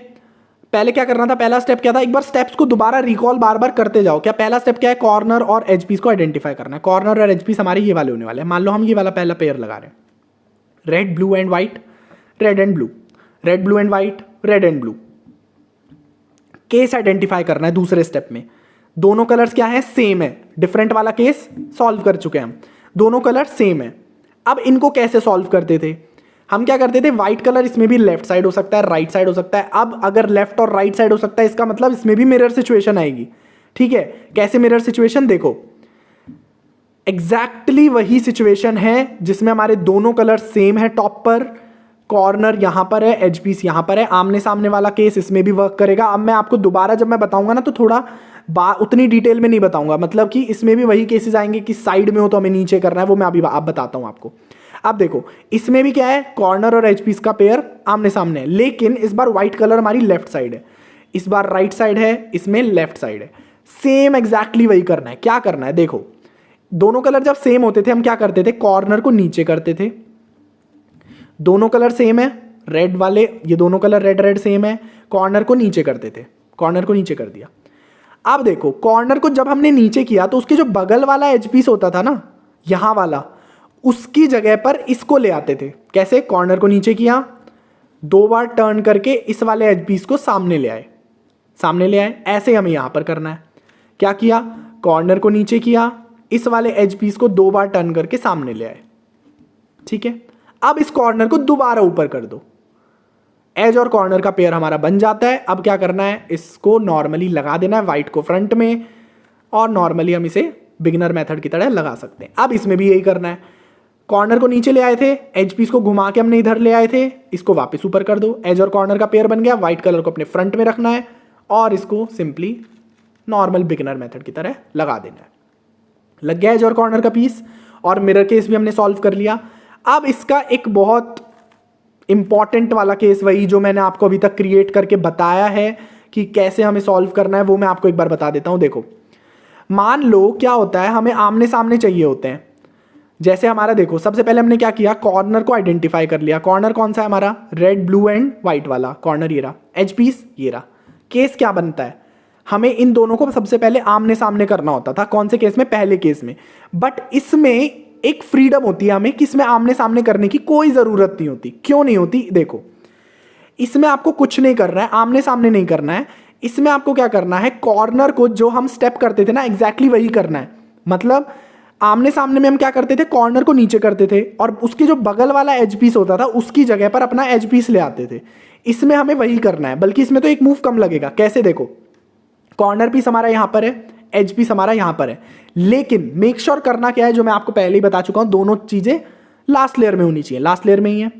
पहले क्या करना था, पहला स्टेप क्या था, एक बार स्टेप्स को दोबारा रिकॉल बार बार करते जाओ। क्या पहला स्टेप क्या है, कॉर्नर और एज पीस को आइडेंटिफाई करना है। कॉर्नर और एज पीस हमारे ये वाले होने वाले हैं। मान लो हम ये वाला पहला पेयर लगा रहे हैं, red blue and white, red and blue, red blue and white, red and blue. Case identify करना है दूसरे स्टेप में। दोनों कलर्स क्या है, सेम है। डिफरेंट वाला केस सॉल्व कर चुके हैं हम, दोनों कलर सेम है। अब इनको कैसे सॉल्व करते थे, हम क्या करते थे, व्हाइट कलर इसमें भी लेफ्ट साइड हो सकता है, राइट साइड हो सकता है। अब अगर लेफ्ट और राइट साइड हो सकता है, इसका मतलब इसमें भी मिरर सिचुएशन आएगी, ठीक है। कैसे मिरर सिचुएशन, देखो एग्जैक्टली वही सिचुएशन है जिसमें हमारे दोनों कलर सेम है। टॉप पर कॉर्नर यहां पर है, एज पीस यहां पर है, आमने सामने वाला केस इसमें भी वर्क करेगा। अब मैं आपको दोबारा जब मैं बताऊंगा ना, तो थोड़ा उतनी डिटेल में नहीं बताऊंगा, मतलब कि इसमें भी वही केसेस आएंगे कि साइड में हो तो हमें नीचे करना है, वो मैं अभी आप बताता हूं आपको। अब देखो इसमें भी क्या है, कॉर्नर और एज पीस का पेयर आमने सामने है, लेकिन इस बार व्हाइट कलर हमारी लेफ्ट साइड है, इस बार राइट साइड है, इसमें लेफ्ट साइड है। सेम एग्जैक्टली वही करना है। क्या करना है, देखो दोनों कलर जब सेम होते थे हम क्या करते थे, कॉर्नर को नीचे करते थे। दोनों कलर सेम है, रेड वाले, ये दोनों कलर रेड रेड सेम है, कॉर्नर को नीचे करते थे। कॉर्नर को नीचे कर दिया। अब देखो कॉर्नर को जब हमने नीचे किया तो उसके जो बगल वाला एज पीस होता था ना, यहां वाला, उसकी जगह पर इसको ले आते थे। कैसे, कॉर्नर को नीचे किया, दो बार टर्न करके इस वाले एज पीस को सामने ले आए, सामने ले आए। ऐसे हमें यहां पर करना है। क्या किया, कॉर्नर को नीचे किया, इस वाले एज पीस को दो बार टर्न करके सामने ले आए, ठीक है। अब इस कॉर्नर को दोबारा ऊपर कर दो, एज और कॉर्नर का पेयर हमारा बन जाता है। अब क्या करना है, इसको नॉर्मली लगा देना है, व्हाइट को फ्रंट में, और नॉर्मली हम इसे बिगिनर मेथड की तरह लगा सकते हैं। अब इसमें भी यही करना है, कॉर्नर को नीचे ले आए थे, एज पीस को घुमा के हमने इधर ले आए थे, इसको वापस ऊपर कर दो, एज और कॉर्नर का पेयर बन गया। व्हाइट कलर को अपने फ्रंट में रखना है और इसको सिंपली नॉर्मल बिगिनर मेथड की तरह लगा देना है। लग गया एज और कॉर्नर का पीस, और मिरर केस भी हमने सॉल्व कर लिया। अब इसका एक बहुत इंपॉर्टेंट वाला केस, वही जो मैंने आपको अभी तक क्रिएट करके बताया है कि कैसे हमें सॉल्व करना है, वो मैं आपको एक बार बता देता हूं। देखो मान लो क्या होता है, हमें आमने सामने चाहिए होते हैं। जैसे हमारा देखो सबसे पहले हमने क्या किया, कॉर्नर को आइडेंटिफाई कर लिया। कॉर्नर कौन सा है हमारा, रेड ब्लू एंड व्हाइट वाला कॉर्नर, ये रहा। एज पीस ये रहा। केस क्या बनता है, हमें इन दोनों को सबसे पहले आमने सामने करना होता था। कौन से केस में? पहले केस में। बट इसमें एक फ्रीडम होती है हमें कि इसमें आमने सामने करने की कोई ज़रूरत नहीं होती। क्यों नहीं होती? देखो, इसमें आपको कुछ नहीं करना है, आमने सामने नहीं करना है। इसमें आपको क्या करना है, कॉर्नर को जो हम स्टेप करते थे ना, एग्जैक्टली वही करना है। मतलब आमने सामने में हम क्या करते थे, कॉर्नर को नीचे करते थे और उसके जो बगल वाला एज पीस होता था उसकी जगह पर अपना एज पीस ले आते थे। इसमें हमें वही करना है, बल्कि इसमें तो एक मूव कम लगेगा। कैसे? देखो, कॉर्नर पीस हमारा यहां पर है, एज पीस हमारा यहां पर है, लेकिन मेक श्योर करना क्या है, जो मैं आपको पहले ही बता चुका हूं, दोनों चीजें लास्ट लेयर में होनी चाहिए। लास्ट लेयर में ही है।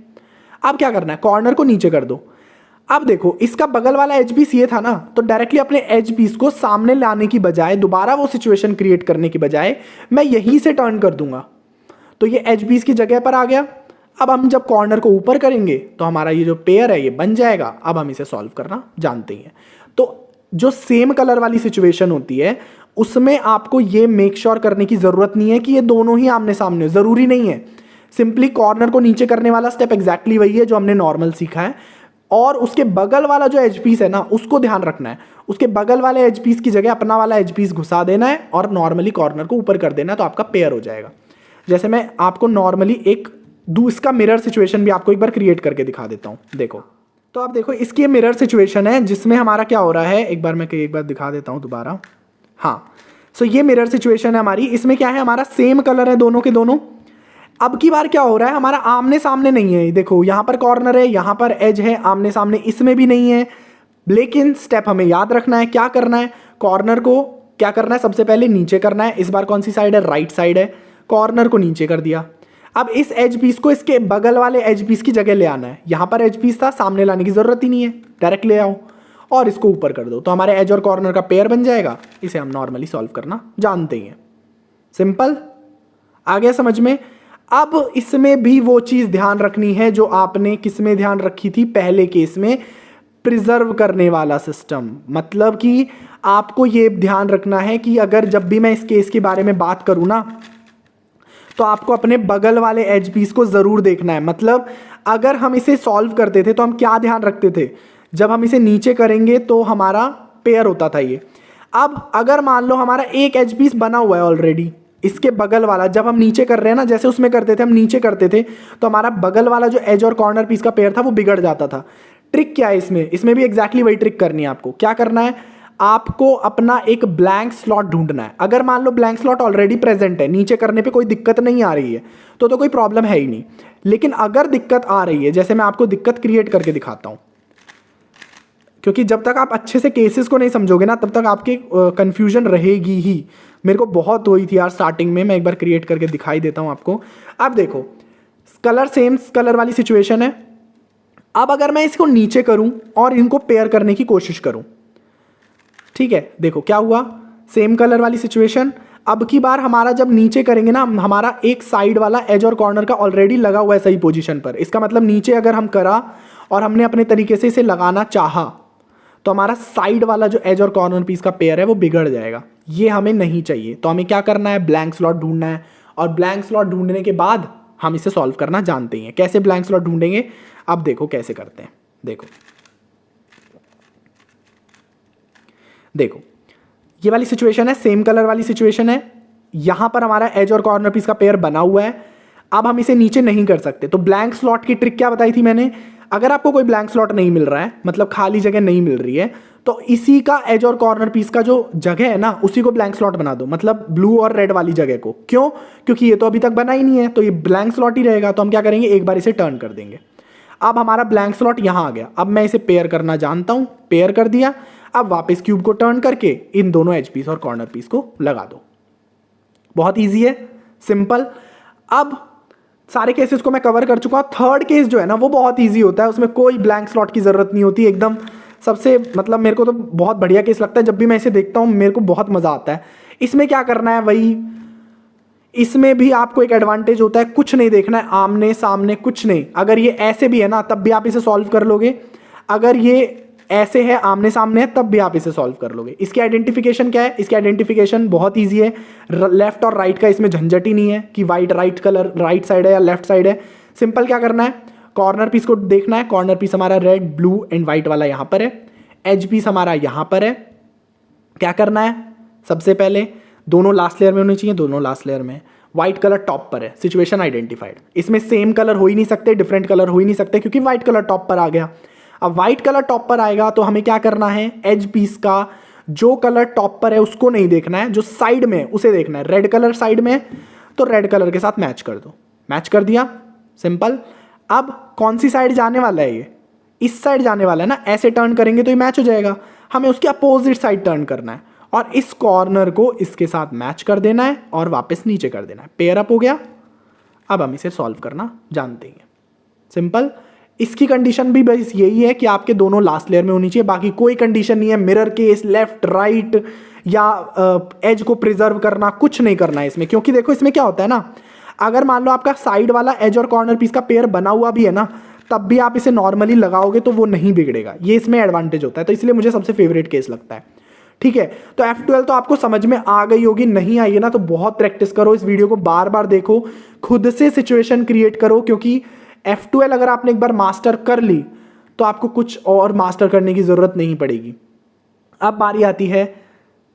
अब क्या करना है, कॉर्नर को नीचे कर दो। अब देखो, इसका बगल वाला एज पीस ये था ना, तो डायरेक्टली अपने एज पीस को सामने लाने की बजाय, दोबारा वो सिचुएशन क्रिएट करने की बजाय, मैं यहीं से टर्न कर दूंगा, तो ये एज पीस की जगह पर आ गया। अब हम जब कॉर्नर को ऊपर करेंगे तो हमारा ये जो पेयर है ये बन जाएगा। अब हम इसे सॉल्व करना जानते हैं। तो जो सेम कलर वाली सिचुएशन होती है उसमें आपको ये मेक श्योर करने की जरूरत नहीं है कि ये दोनों ही आमने सामने, जरूरी नहीं है। सिंपली कॉर्नर को नीचे करने वाला स्टेप एग्जैक्टली वही है जो हमने नॉर्मल सीखा है, और उसके बगल वाला जो एज पीस है ना, उसको ध्यान रखना है। उसके बगल वाले एज पीस की जगह अपना वाला एज पीस घुसा देना है और नॉर्मली कॉर्नर को ऊपर कर देना है, तो आपका पेयर हो जाएगा। जैसे मैं आपको नॉर्मली एक इसका मिरर सिचुएशन भी आपको एक बार क्रिएट करके दिखा देता हूं। देखो, तो आप देखो, इसकी ये मिरर सिचुएशन है जिसमें हमारा क्या हो रहा है, एक बार दिखा देता हूं दोबारा। हाँ, सो ये मिरर सिचुएशन है हमारी। इसमें क्या है, हमारा सेम कलर है दोनों के दोनों। अब की बार क्या हो रहा है, हमारा आमने सामने नहीं है। देखो, यहां पर कॉर्नर है, यहां पर एज है, आमने सामने इसमें भी नहीं है। लेकिन स्टेप हमें याद रखना है। क्या करना है, कॉर्नर को क्या करना है, सबसे पहले नीचे करना है। इस बार कौन सी साइड है, राइट साइड है। कॉर्नर को नीचे कर दिया। अब इस एज पीस को इसके बगल वाले एज पीस की जगह ले आना है। यहां पर एज पीस था, सामने लाने की जरूरत ही नहीं है, डायरेक्ट ले आओ और इसको ऊपर कर दो, तो हमारे एज और कॉर्नर का पेयर बन जाएगा। इसे हम नॉर्मली सॉल्व करना जानते ही हैं। सिंपल, आ गया समझ में? अब इसमें भी वो चीज ध्यान रखनी है जो आपने किस में ध्यान रखी थी, पहले केस में, प्रिजर्व करने वाला सिस्टम। मतलब कि आपको ये ध्यान रखना है कि अगर जब भी मैं इस केस के बारे में बात करूं ना, तो आपको अपने बगल वाले एज पीस को जरूर देखना है। मतलब अगर हम इसे सॉल्व करते थे तो हम क्या ध्यान रखते थे, जब हम इसे नीचे करेंगे तो हमारा पेयर होता था ये। अब अगर मान लो हमारा एक एज पीस बना हुआ है ऑलरेडी, इसके बगल वाला जब हम नीचे कर रहे हैं ना, जैसे उसमें करते थे, हम नीचे करते थे तो हमारा बगल वाला जो एज और कॉर्नर पीस का पेयर था वो बिगड़ जाता था। ट्रिक क्या है इसमें भी एग्जैक्टली वही ट्रिक करनी है आपको। क्या करना है, आपको अपना एक ब्लैंक स्लॉट ढूंढना है। अगर मान लो ब्लैंक स्लॉट ऑलरेडी प्रेजेंट है, नीचे करने पे कोई दिक्कत नहीं आ रही है, तो कोई प्रॉब्लम है ही नहीं। लेकिन अगर दिक्कत आ रही है, जैसे मैं आपको दिक्कत क्रिएट करके दिखाता हूं, क्योंकि जब तक आप अच्छे से केसेस को नहीं समझोगे ना, तब तक आपकी कंफ्यूजन रहेगी ही। मेरे को बहुत हुई थी यार स्टार्टिंग में। मैं एक बार क्रिएट करके दिखाई देता हूं आपको। अब देखो, कलर सेम कलर वाली सिचुएशन है। अब अगर मैं इसको नीचे करूं और इनको पेयर करने की कोशिश करूं, ठीक है, देखो क्या हुआ, सेम कलर वाली सिचुएशन। अब की बार हमारा जब नीचे करेंगे ना, हमारा एक साइड वाला एज और कॉर्नर का ऑलरेडी लगा हुआ है सही पोजीशन पर। इसका मतलब नीचे अगर हम करा और हमने अपने तरीके से इसे लगाना चाहा, तो हमारा साइड वाला जो एज और कॉर्नर पीस का पेयर है वो बिगड़ जाएगा। ये हमें नहीं चाहिए। तो हमें क्या करना है, ब्लैंक स्लॉट ढूंढना है, और ब्लैंक स्लॉट ढूंढने के बाद हम इसे सॉल्व करना जानते हैं। कैसे ब्लैंक स्लॉट ढूंढेंगे, अब देखो कैसे करते हैं। देखो ये वाली सिचुएशन है, सेम कलर वाली सिचुएशन है। यहां पर हमारा एज और कॉर्नर पीस का पेयर बना हुआ है। अब हम इसे नीचे नहीं कर सकते, तो ब्लैंक स्लॉट की ट्रिक क्या बताई थी मैंने, अगर आपको कोई ब्लैंक स्लॉट नहीं मिल रहा है, मतलब खाली जगह नहीं मिल रही है, तो इसी का एज और कॉर्नर पीस का जो जगह है ना, उसी को ब्लैंक स्लॉट बना दो। मतलब ब्लू और रेड वाली जगह को। क्यों? क्योंकि ये तो अभी तक बना ही नहीं है, तो ये ब्लैंक स्लॉट ही रहेगा। तो हम क्या करेंगे, एक बार इसे टर्न कर देंगे। अब हमारा ब्लैंक स्लॉट यहां आ गया। अब मैं इसे पेयर करना जानता हूं, पेयर कर दिया। अब वापस क्यूब को टर्न करके इन दोनों एज पीस और कॉर्नर पीस को लगा दो। बहुत इजी है, सिंपल। अब सारे केसेस को मैं कवर कर चुका हूं। थर्ड केस जो है ना, वो बहुत इजी होता है, उसमें कोई ब्लैंक स्लॉट की जरूरत नहीं होती। एकदम सबसे मतलब मेरे को तो बहुत बढ़िया केस लगता है। जब भी मैं इसे देखता हूं मेरे को बहुत मजा आता है। इसमें क्या करना है, वही इसमें भी आपको एक एडवांटेज होता है, कुछ नहीं देखना है, आमने सामने कुछ नहीं। अगर ये ऐसे भी है ना, तब भी आप इसे सॉल्व कर लोगे। अगर ये ऐसे है, आमने सामने है, तब भी आप इसे सॉल्व कर लोगे। इसकी आइडेंटिफिकेशन क्या है, इसकी आइडेंटिफिकेशन बहुत इजी है। लेफ्ट और राइट का इसमें झंझट ही नहीं है कि राइट कलर राइट साइड है या लेफ्ट साइड है। सिंपल क्या करना है, कॉर्नर पीस को देखना है। कॉर्नर पीस हमारा रेड, ब्लू एंड व्हाइट वाला यहां पर है। एज पीस हमारा यहां पर है, क्या करना है, सबसे पहले दोनों लास्ट लेयर में होनी चाहिए, दोनों लास्ट लेयर में। व्हाइट कलर टॉप पर है, सिचुएशन आइडेंटिफाइड। इसमें सेम कलर हो ही नहीं सकते, डिफरेंट कलर हो ही नहीं सकते, क्योंकि व्हाइट कलर टॉप पर आ गया। अब व्हाइट कलर टॉप पर आएगा तो हमें क्या करना है, एज पीस का जो कलर टॉप पर है उसको नहीं देखना है, जो साइड में उसे देखना है। रेड कलर साइड में तो रेड कलर के साथ मैच कर दो, मैच कर दिया, सिंपल। अब कौन सी साइड जाने वाला है, ये इस साइड जाने वाला है ना, ऐसे टर्न करेंगे तो ये मैच हो जाएगा। हमें उसके अपोजिट साइड टर्न करना है और इस कॉर्नर को इसके साथ मैच कर देना है और वापस नीचे कर देना है। पेयर अप हो गया। अब हम इसे सॉल्व करना जानते हैं, सिंपल। इसकी कंडीशन भी बस यही है कि आपके दोनों लास्ट लेयर में होनी चाहिए, बाकी कोई कंडीशन नहीं है। मिरर केस, लेफ्ट राइट या एज को प्रिजर्व करना, कुछ नहीं करना है इसमें। क्योंकि देखो इसमें क्या होता है ना, अगर मान लो आपका साइड वाला एज और कॉर्नर पीस का पेयर बना हुआ भी है ना, तब भी आप इसे नॉर्मली लगाओगे तो वो नहीं बिगड़ेगा। ये इसमें एडवांटेज होता है, तो इसलिए मुझे सबसे फेवरेट केस लगता है। ठीक है, तो F12 तो आपको समझ में आ गई होगी। नहीं आई है ना तो बहुत प्रैक्टिस करो, इस वीडियो को बार बार देखो, खुद से सिचुएशन क्रिएट करो, क्योंकि F12 अगर आपने एक बार मास्टर कर ली तो आपको कुछ और मास्टर करने की जरूरत नहीं पड़ेगी। अब बारी आती है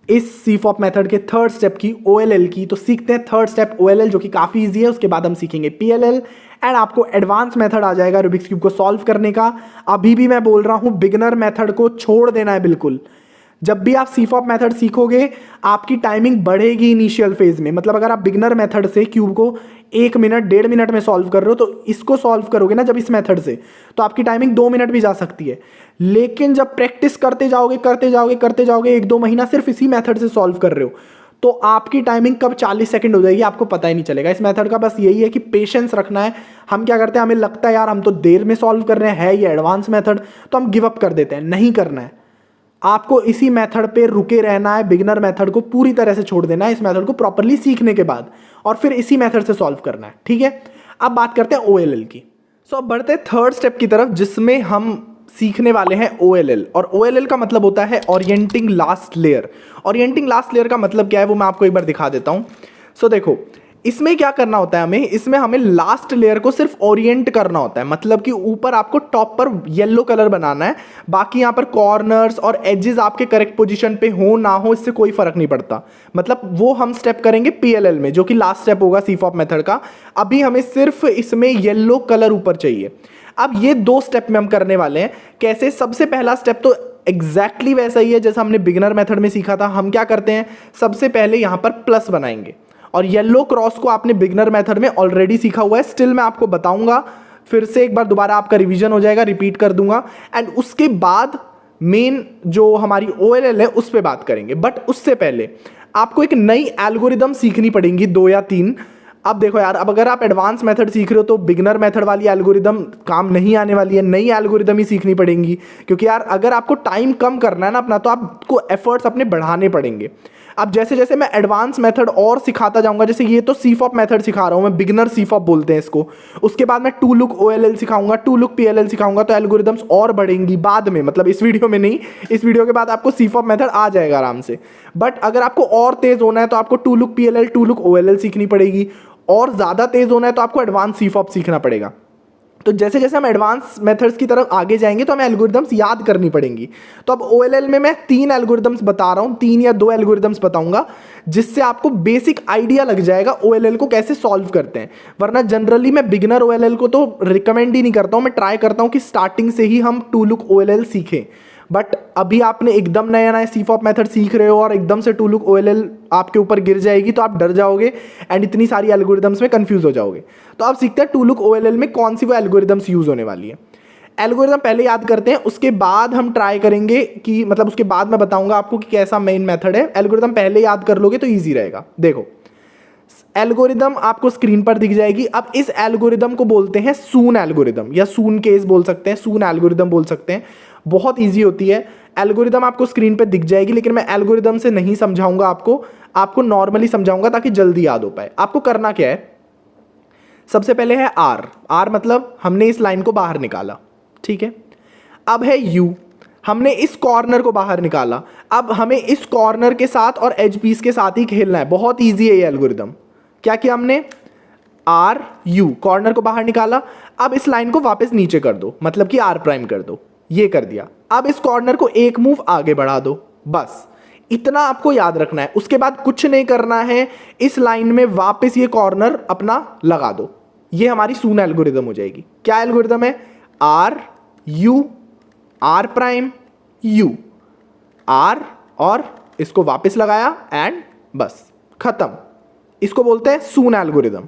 इस CFOP मेथड के थर्ड स्टेप की, OLL की। तो सीखते हैं थर्ड स्टेप OLL, जो कि काफी इजी है। उसके बाद हम सीखेंगे PLL एंड आपको एडवांस मेथड आ जाएगा रूबिक्स क्यूब को सॉल्व करने का। अभी भी मैं बोल रहा हूं, बिगिनर मेथड को छोड़ देना है बिल्कुल। जब भी आप CFOP मेथड सीखोगे आपकी टाइमिंग बढ़ेगी इनिशियल फेज में। मतलब अगर आप बिगिनर मेथड से क्यूब को 1 मिनट 1.5 मिनट में सॉल्व कर रहे हो, तो इसको सॉल्व करोगे ना जब इस मेथड से, तो आपकी टाइमिंग 2 मिनट भी जा सकती है। लेकिन जब प्रैक्टिस करते जाओगे 1-2 महीना सिर्फ इसी मेथड से सॉल्व कर रहे हो, तो आपकी टाइमिंग कब 40 सेकंड हो जाएगी आपको पता ही नहीं चलेगा। इस मेथड का बस यही है कि पेशेंस रखना है। हम क्या करते हैं, हमें लगता है यार हम तो देर में सॉल्व कर रहे हैं, ये एडवांस मेथड, तो हम गिव अप कर देते हैं। नहीं करना है, आपको इसी मेथड पे रुके रहना है। बिगिनर मेथड को पूरी तरह से छोड़ देना है इस मेथड को प्रॉपर्ली सीखने के बाद, और फिर इसी मेथड से सॉल्व करना है। ठीक है, अब बात करते हैं OLL की। सो अब बढ़ते हैं थर्ड स्टेप की तरफ, जिसमें हम सीखने वाले हैं OLL। और OLL का मतलब होता है orienting last layer. Orienting last layer का मतलब क्या है वो मैं आपको एक बार दिखा देता हूं। सो देखो इसमें क्या करना होता है, इसमें हमें लास्ट लेयर को सिर्फ ओरिएंट करना होता है। मतलब कि ऊपर आपको टॉप पर येलो कलर बनाना है, बाकी यहाँ पर कॉर्नर्स और एजेस आपके करेक्ट पोजीशन पे हो ना हो इससे कोई फर्क नहीं पड़ता। मतलब वो हम स्टेप करेंगे PLL में, जो कि लास्ट स्टेप होगा CFOP मेथड का। अभी हमें सिर्फ इसमें येलो कलर ऊपर चाहिए। अब ये 2 स्टेप में हम करने वाले हैं। कैसे, सबसे पहला स्टेप तो एग्जैक्टली वैसा ही है जैसा हमने बिगिनर मेथड में सीखा था। हम क्या करते हैं, सबसे पहले यहाँ पर प्लस बनाएंगे, और येलो क्रॉस को आपने बिगिनर मेथड में ऑलरेडी सीखा हुआ है। स्टिल मैं आपको बताऊंगा, फिर से एक बार दोबारा आपका रिवीजन हो जाएगा, रिपीट कर दूंगा। एंड उसके बाद मेन जो हमारी OLL है उस पर बात करेंगे। बट उससे पहले आपको एक नई एल्गोरिदम सीखनी पड़ेगी, 2 या 3। अब देखो यार, अब अगर आप एडवांस मेथड सीख रहे हो तो बिगिनर मेथड वाली एल्गोरिदम काम नहीं आने वाली है, नई एल्गोरिदम ही सीखनी पड़ेंगी। क्योंकि यार अगर आपको टाइम कम करना है ना अपना, तो आपको एफर्ट्स अपने बढ़ाने पड़ेंगे। अब जैसे जैसे मैं एडवांस मेथड और सिखाता जाऊंगा, जैसे ये तो CFOP मेथड सिखा रहा हूं मैं, बिगिनर CFOP बोलते हैं इसको। उसके बाद मैं 2 लुक OLL सिखाऊंगा, 2 लुक PLL सिखाऊंगा, तो एल्गोरिदम्स और बढ़ेंगी बाद में। मतलब इस वीडियो में नहीं, इस वीडियो के बाद आपको CFOP मेथड आ जाएगा आराम से। बट अगर आपको और तेज होना है तो आपको 2 लुक PLL 2 लुक OLL सीखनी पड़ेगी, और ज्यादा तेज होना है तो आपको एडवांस CFOP सीखना पड़ेगा। तो जैसे जैसे हम एडवांस मेथड्स की तरफ आगे जाएंगे तो हमें एल्गोरिदम्स याद करनी पड़ेंगी। तो अब OLL में मैं 3 एल्गोरिदम्स बता रहा हूं, 3 या 2 एल्गोरिदम्स बताऊंगा, जिससे आपको बेसिक आइडिया लग जाएगा OLL को कैसे सॉल्व करते हैं। वरना जनरली मैं बिगिनर OLL को तो रिकमेंड ही नहीं करता हूं, मैं ट्राई करता हूं कि स्टार्टिंग से ही हम 2 लुक OLL सीखें। बट अभी आपने एकदम नया नया CFOP मेथड सीख रहे हो और एकदम से 2 लुक OLL आपके ऊपर गिर जाएगी तो आप डर जाओगे एंड इतनी सारी एल्गोरिदम्स में कंफ्यूज हो जाओगे। तो आप सीखते हैं 2 लुक OLL में कौन सी वो एल्गोरिदम्स यूज होने वाली है। एल्गोरिदम पहले याद करते हैं, उसके बाद हम ट्राई करेंगे कि मतलब उसके बाद मैं बताऊंगा आपको कि कैसा मेन मेथड है। एल्गोरिदम पहले याद कर लोगे तो ईजी रहेगा। देखो एल्गोरिदम आपको स्क्रीन पर दिख जाएगी। अब इस एल्गोरिदम को बोलते हैं सून एल्गोरिदम, या सून केस बोल सकते हैं, सून एल्गोरिदम बोल सकते हैं। बहुत इजी होती है। एल्गोरिदम आपको स्क्रीन पे दिख जाएगी, लेकिन मैं एल्गोरिदम से नहीं समझाऊंगा आपको नॉर्मली समझाऊंगा ताकि जल्दी याद हो पाए। आपको करना क्या है, सबसे पहले है R मतलब हमने इस लाइन को बाहर निकाला, ठीक है। अब है U, हमने इस कॉर्नर को बाहर निकाला। अब हमें इस कॉर्नर के साथ और एज पीस के साथ ही खेलना है। बहुत ईजी है ये एल्गोरिदम। क्या किया हमने, RU, कॉर्नर को बाहर निकाला। अब इस लाइन को वापस नीचे कर दो, मतलब कि R' कर दो, ये कर दिया। अब इस कॉर्नर को एक मूव आगे बढ़ा दो, बस इतना आपको याद रखना है। उसके बाद कुछ नहीं करना है, इस लाइन में वापस ये कॉर्नर अपना लगा दो। ये हमारी सून एल्गोरिदम हो जाएगी। क्या एल्गोरिदम है? R U R prime U, R और इसको वापस लगाया एंड बस खत्म। इसको बोलते हैं सून एल्गोरिदम।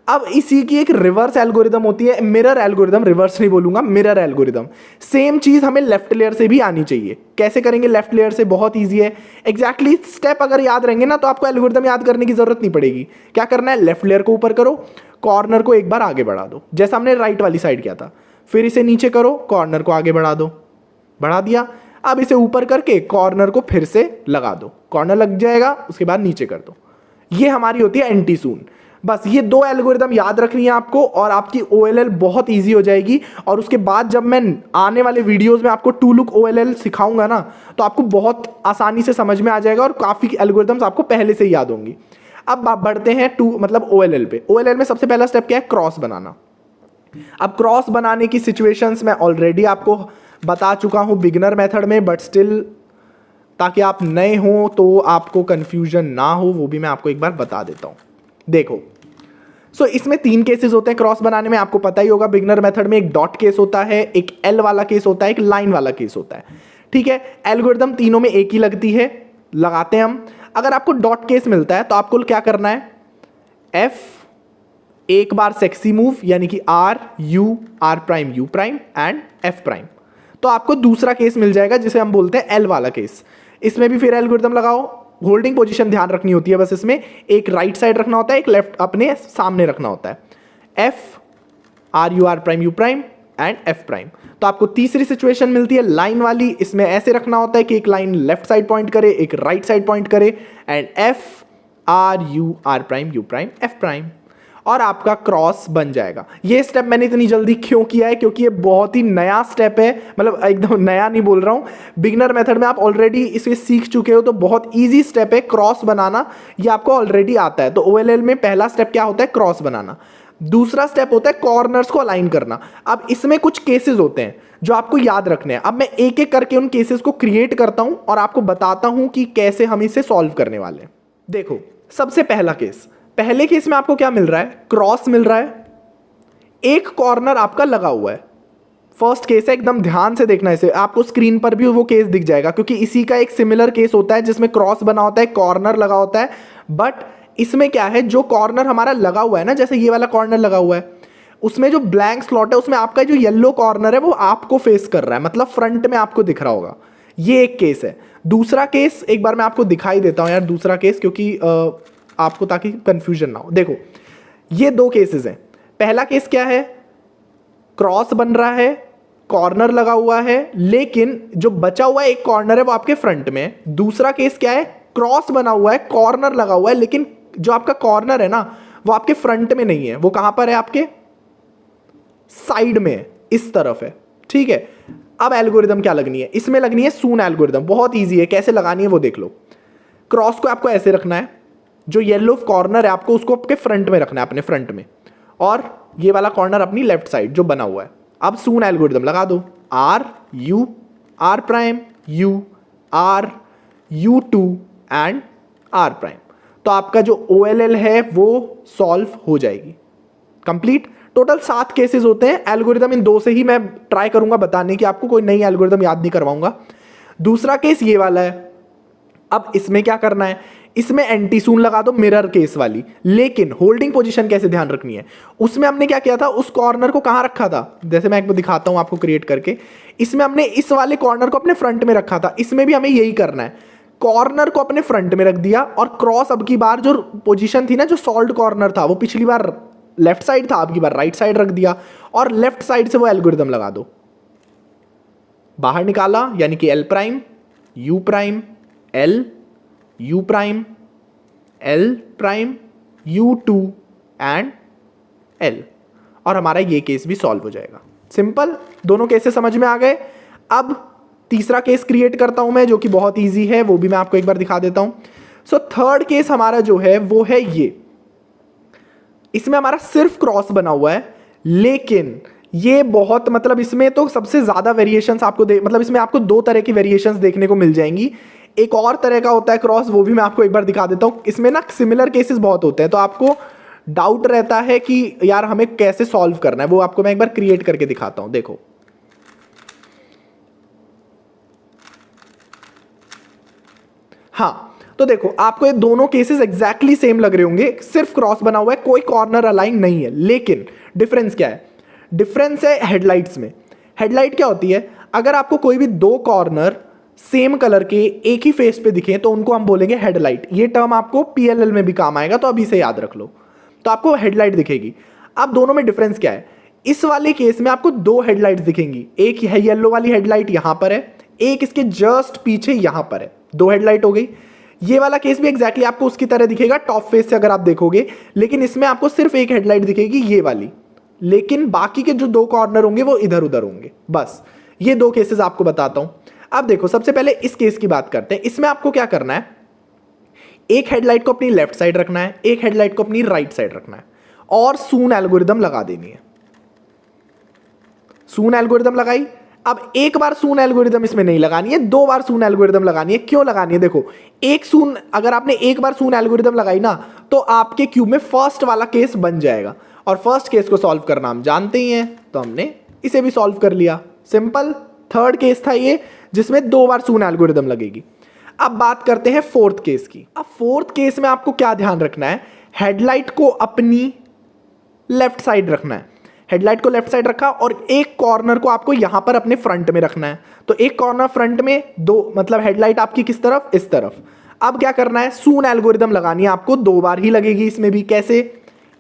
अब इसी की एक रिवर्स एल्गोरिदम होती है, मिरर एल्गोरिदम। रिवर्स नहीं बोलूंगा, मिरर एल्गोरिदम। सेम चीज हमें लेफ्ट लेयर से भी आनी चाहिए। कैसे करेंगे लेफ्ट लेयर से? बहुत ईजी है। एग्जैक्टली स्टेप अगर याद रहेंगे ना तो आपको एल्गोरिदम याद करने की जरूरत नहीं पड़ेगी। क्या करना है? लेफ्ट लेयर को ऊपर करो, कॉर्नर को एक बार आगे बढ़ा दो, जैसा हमने राइट वाली साइड किया था। फिर इसे नीचे करो, कॉर्नर को आगे बढ़ा दो, बढ़ा दिया। अब इसे ऊपर करके कॉर्नर को फिर से लगा दो, कॉर्नर लग जाएगा, उसके बाद नीचे कर दो। ये हमारी होती है एंटी सून। बस ये दो एल्गोरिदम याद रखनी है आपको और आपकी OLL बहुत इजी हो जाएगी। और उसके बाद जब मैं आने वाले वीडियोस में आपको टू लुक OLL सिखाऊंगा ना तो आपको बहुत आसानी से समझ में आ जाएगा और काफ़ी एल्गोरिदम्स आपको पहले से ही याद होंगी। अब बढ़ते हैं OLL पे। OLL में सबसे पहला स्टेप क्या है? क्रॉस बनाना। अब क्रॉस बनाने की सिचुएशंस मैं ऑलरेडी आपको बता चुका हूँ बिगिनर मेथड में, बट स्टिल ताकि आप नए हो तो आपको कंफ्यूजन ना हो वो भी मैं आपको एक बार बता देता हूँ। देखो, इसमें 3 केसेस होते हैं क्रॉस बनाने में। आपको पता ही होगा बिगिनर मेथड में एक डॉट केस होता है, एक एल वाला केस होता है, एक लाइन वाला केस होता है। ठीक है, एल्गोरिदम तीनों में एक ही लगती है, लगाते हैं हम। अगर आपको डॉट केस मिलता है तो आपको क्या करना है? एफ एक बार सेक्सी मूव, यानी कि R U R prime U prime and F prime, तो आपको दूसरा केस मिल जाएगा जिसे हम बोलते हैं एल वाला केस। इसमें भी फिर एल्गोरिदम लगाओ। होल्डिंग पोजीशन ध्यान रखनी होती है बस, इसमें एक राइट साइड रखना होता है, एक लेफ्ट अपने सामने रखना होता है। F R U R prime U prime and F prime. तो आपको तीसरी सिचुएशन मिलती है लाइन वाली। इसमें ऐसे रखना होता है कि एक लाइन लेफ्ट साइड पॉइंट करे, एक राइट साइड पॉइंट करे, and F R U R prime U prime F prime, और आपका क्रॉस बन जाएगा। ये स्टेप मैंने इतनी जल्दी क्यों किया है? क्योंकि ये बहुत ही नया स्टेप है, मतलब एकदम नया नहीं बोल रहा हूँ। बिगिनर मेथड में आप ऑलरेडी इसे सीख चुके हो, तो बहुत इजी स्टेप है क्रॉस बनाना, ये आपको ऑलरेडी आता है। तो OLL में पहला स्टेप क्या होता है? क्रॉस बनाना। दूसरा स्टेप होता है कॉर्नर्स को अलाइन करना। अब इसमें कुछ केसेस होते हैं जो आपको याद रखने हैं। अब मैं एक एक करके उन केसेस को क्रिएट करता हूं और आपको बताता हूं कि कैसे हम इसे सॉल्व करने वाले हैं। देखो, सबसे पहला केस, पहले केस में आपको क्या मिल रहा है? क्रॉस मिल रहा है, एक कॉर्नर आपका लगा हुआ है। फर्स्ट केस है, एकदम ध्यान से देखना इसे, आपको स्क्रीन पर भी वो केस दिख जाएगा क्योंकि इसी का एक सिमिलर केस होता है जिसमें क्रॉस बना होता है, कॉर्नर लगा होता है। बट इसमें क्या है, जो कॉर्नर हमारा लगा हुआ है ना, जैसे ये वाला कॉर्नर लगा हुआ है, उसमें जो ब्लैंक स्लॉट है उसमें आपका जो येलो कॉर्नर है वो आपको फेस कर रहा है, मतलब फ्रंट में आपको दिख रहा होगा। ये एक केस है। दूसरा केस एक बार मैं आपको दिखाई देता हूं यार, दूसरा केस, क्योंकि आपको ताकि कंफ्यूजन ना हो। देखो, ये 2 केसेस हैं। पहला केस क्या है? क्रॉस बन रहा है, कॉर्नर लगा हुआ है, लेकिन जो बचा हुआ एक कॉर्नर है वो आपके फ्रंट में है। दूसरा केस क्या है? क्रॉस बना हुआ है, कॉर्नर लगा हुआ है, लेकिन जो आपका कॉर्नर है ना वो आपके फ्रंट में नहीं है, वो कहां पर है? आपके साइड में है, इस तरफ है। ठीक है, अब एल्गोरिदम क्या लगनी है? इसमें लगनी है सून एल्गोरिदम। बहुत ईजी है, कैसे लगानी है वो देख लो। क्रॉस को आपको ऐसे रखना है, जो येलो कॉर्नर है आपको उसको आपके फ्रंट में रखना है, अपने फ्रंट में, और ये वाला कॉर्नर अपनी लेफ्ट साइड जो बना हुआ है। अब सून एल्गोरिदम लगा दो, R U R prime U R U two and R prime. तो आपका जो OLL है वो सॉल्व हो जाएगी, कंप्लीट। टोटल 7 केसेस होते हैं। एल्गोरिदम इन 2 से ही मैं ट्राई करूंगा बताने की, आपको कोई नई एल्गोरिदम याद नहीं करवाऊंगा। दूसरा केस ये वाला है। अब इसमें क्या करना है? इसमें एंटी सून लगा दो, मिरर केस वाली, लेकिन होल्डिंग पोजीशन कैसे ध्यान रखनी है? उसमें हमने क्या किया था? उस कॉर्नर को कहां रखा था? जैसे मैं एक बार दिखाता हूं आपको क्रिएट करके। इसमें हमने इस वाले कॉर्नर को अपने फ्रंट में रखा था, इसमें भी हमें यही करना है, कॉर्नर को अपने फ्रंट में रख दिया। और क्रॉस अब की बार जो पोजीशन थी ना, जो सॉल्व कॉर्नर था वो पिछली बार लेफ्ट साइड था, अब की बार राइट साइड रख दिया, और लेफ्ट साइड से वो एल्गोरिदम लगा दो। बाहर निकाला, यानी कि L prime U prime L U prime L prime U two and L, और हमारा ये केस भी सॉल्व हो जाएगा। सिंपल, दोनों केसेस समझ में आ गए। अब तीसरा केस क्रिएट करता हूं मैं, जो कि बहुत इजी है, वो भी मैं आपको एक बार दिखा देता हूं। सो थर्ड केस हमारा जो है वो है ये। इसमें हमारा सिर्फ क्रॉस बना हुआ है, लेकिन ये बहुत, मतलब इसमें तो सबसे ज्यादा वेरिएशंस आपको मतलब इसमें आपको 2 तरह की वेरिएशंस देखने को मिल जाएंगी। एक और तरह का होता है क्रॉस, वो भी मैं आपको एक बार दिखा देता हूँ। इसमें ना सिमिलर केसेस बहुत होते हैं, तो आपको डाउट रहता है कि यार हमें कैसे सॉल्व करना है, वो आपको मैं एक बार क्रिएट करके दिखाता हूं। देखो हाँ, तो देखो आपको ये दोनों केसेस एग्जैक्टली सेम लग रहे होंगे, सिर्फ क्रॉस बना हुआ है, कोई कॉर्नर अलाइन नहीं है। लेकिन डिफरेंस क्या है? डिफरेंस है हेडलाइट्स में। हेडलाइट क्या होती है? अगर आपको कोई भी दो कॉर्नर सेम कलर के एक ही फेस पे दिखे तो उनको हम बोलेंगे हेडलाइट। ये टर्म आपको पीएलएल में भी काम आएगा, तो अभी से याद रख लो। तो आपको हेडलाइट दिखेगी। अब दोनों में डिफरेंस क्या है? इस वाले केस में आपको दो हेडलाइट्स दिखेंगी, एक है येलो वाली हेडलाइट यहां पर है, एक इसके जस्ट पीछे यहां पर है, दो हेडलाइट हो गई। ये वाला केस भी एग्जैक्टली आपको उसकी तरह दिखेगा टॉप फेस से अगर आप देखोगे, लेकिन इसमें आपको सिर्फ एक हेडलाइट दिखेगी, ये वाली। लेकिन बाकी के जो दो कॉर्नर होंगे वो इधर उधर होंगे। बस ये दो केसेस आपको बताता हूं। अब देखो, सबसे पहले इस केस की बात करते हैं। इसमें आपको क्या करना है? एक हेडलाइट को अपनी लेफ्ट साइड रखना है, एक हेडलाइट को अपनी राइट साइड रखना है, और सून एल्गोरिदम लगा देनी है। सून एल्गोरिदम लगाई। अब एक बार सून एल्गोरिदम इसमें नहीं लगानी है, दो बार सून एल्गोरिदम लगानी है। क्यों लगानी है? देखो, एक सून, अगर आपने एक बार सून एल्गोरिदम लगाई ना, तो आपके क्यूब में फर्स्ट वाला केस बन जाएगा, और फर्स्ट केस को सॉल्व करना हम जानते ही हैं, तो हमने इसे भी सॉल्व कर लिया। सिंपल। थर्ड केस था ये, जिसमें दो बार सून एल्गोरिदम लगेगी। अब बात करते हैं फोर्थ केस की। अब फोर्थ केस में आपको क्या ध्यान रखना है? हेडलाइट को अपनी लेफ्ट साइड रखना है। हेडलाइट को लेफ्ट साइड रखा, और एक कॉर्नर को आपको यहां पर अपने फ्रंट में रखना है। तो एक कॉर्नर फ्रंट में, दो मतलब हेडलाइट आपकी किस तरफ? इस तरफ। अब क्या करना है? सून एल्गोरिदम लगानी है आपको, दो बार ही लगेगी इसमें भी। कैसे?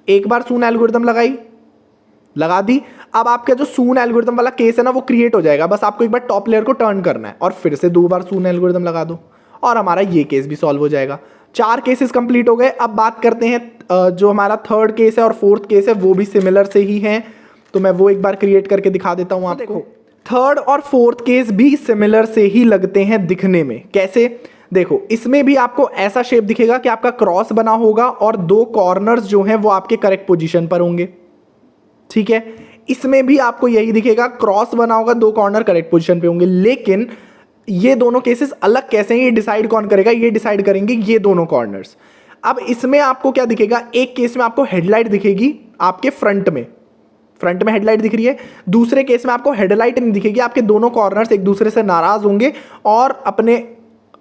एक बार सून एल्गोरिदम लगाई, लगा दी। अब आपका जो सून एल्गोरिदम वाला केस है ना, वो क्रिएट हो जाएगा। बस आपको एक बार टॉप लेयर को टर्न करना है, और फिर से दो बार सून एल्गोरिदम लगा दो, और हमारा ये केस भी सॉल्व हो जाएगा। चार केसेस कंप्लीट हो गए। अब बात करते हैं जो हमारा थर्ड केस है और फोर्थ केस है, वो भी सिमिलर से ही हैं, तो मैं वो एक बार क्रिएट करके दिखा देता हूं आपको। थर्ड और फोर्थ केस भी सिमिलर से ही लगते हैं दिखने में। कैसे? देखो, इसमें भी आपको ऐसा शेप दिखेगा कि आपका क्रॉस बना होगा, और दो कॉर्नर्स जो हैं वो आपके करेक्ट पोजीशन पर होंगे। ठीक है, इसमें भी आपको यही दिखेगा, क्रॉस बना होगा, दो कॉर्नर करेक्ट पोजीशन पे होंगे। लेकिन ये दोनों केसेस अलग कैसे हैं, ये डिसाइड कौन करेगा? ये डिसाइड करेंगे ये दोनों कॉर्नर्स। अब इसमें आपको क्या दिखेगा? एक केस में आपको हेडलाइट दिखेगी आपके फ्रंट में हेडलाइट दिख रही है। दूसरे केस में आपको हेडलाइट नहीं दिखेगी, आपके दोनों कॉर्नर्स एक दूसरे से नाराज होंगे और अपने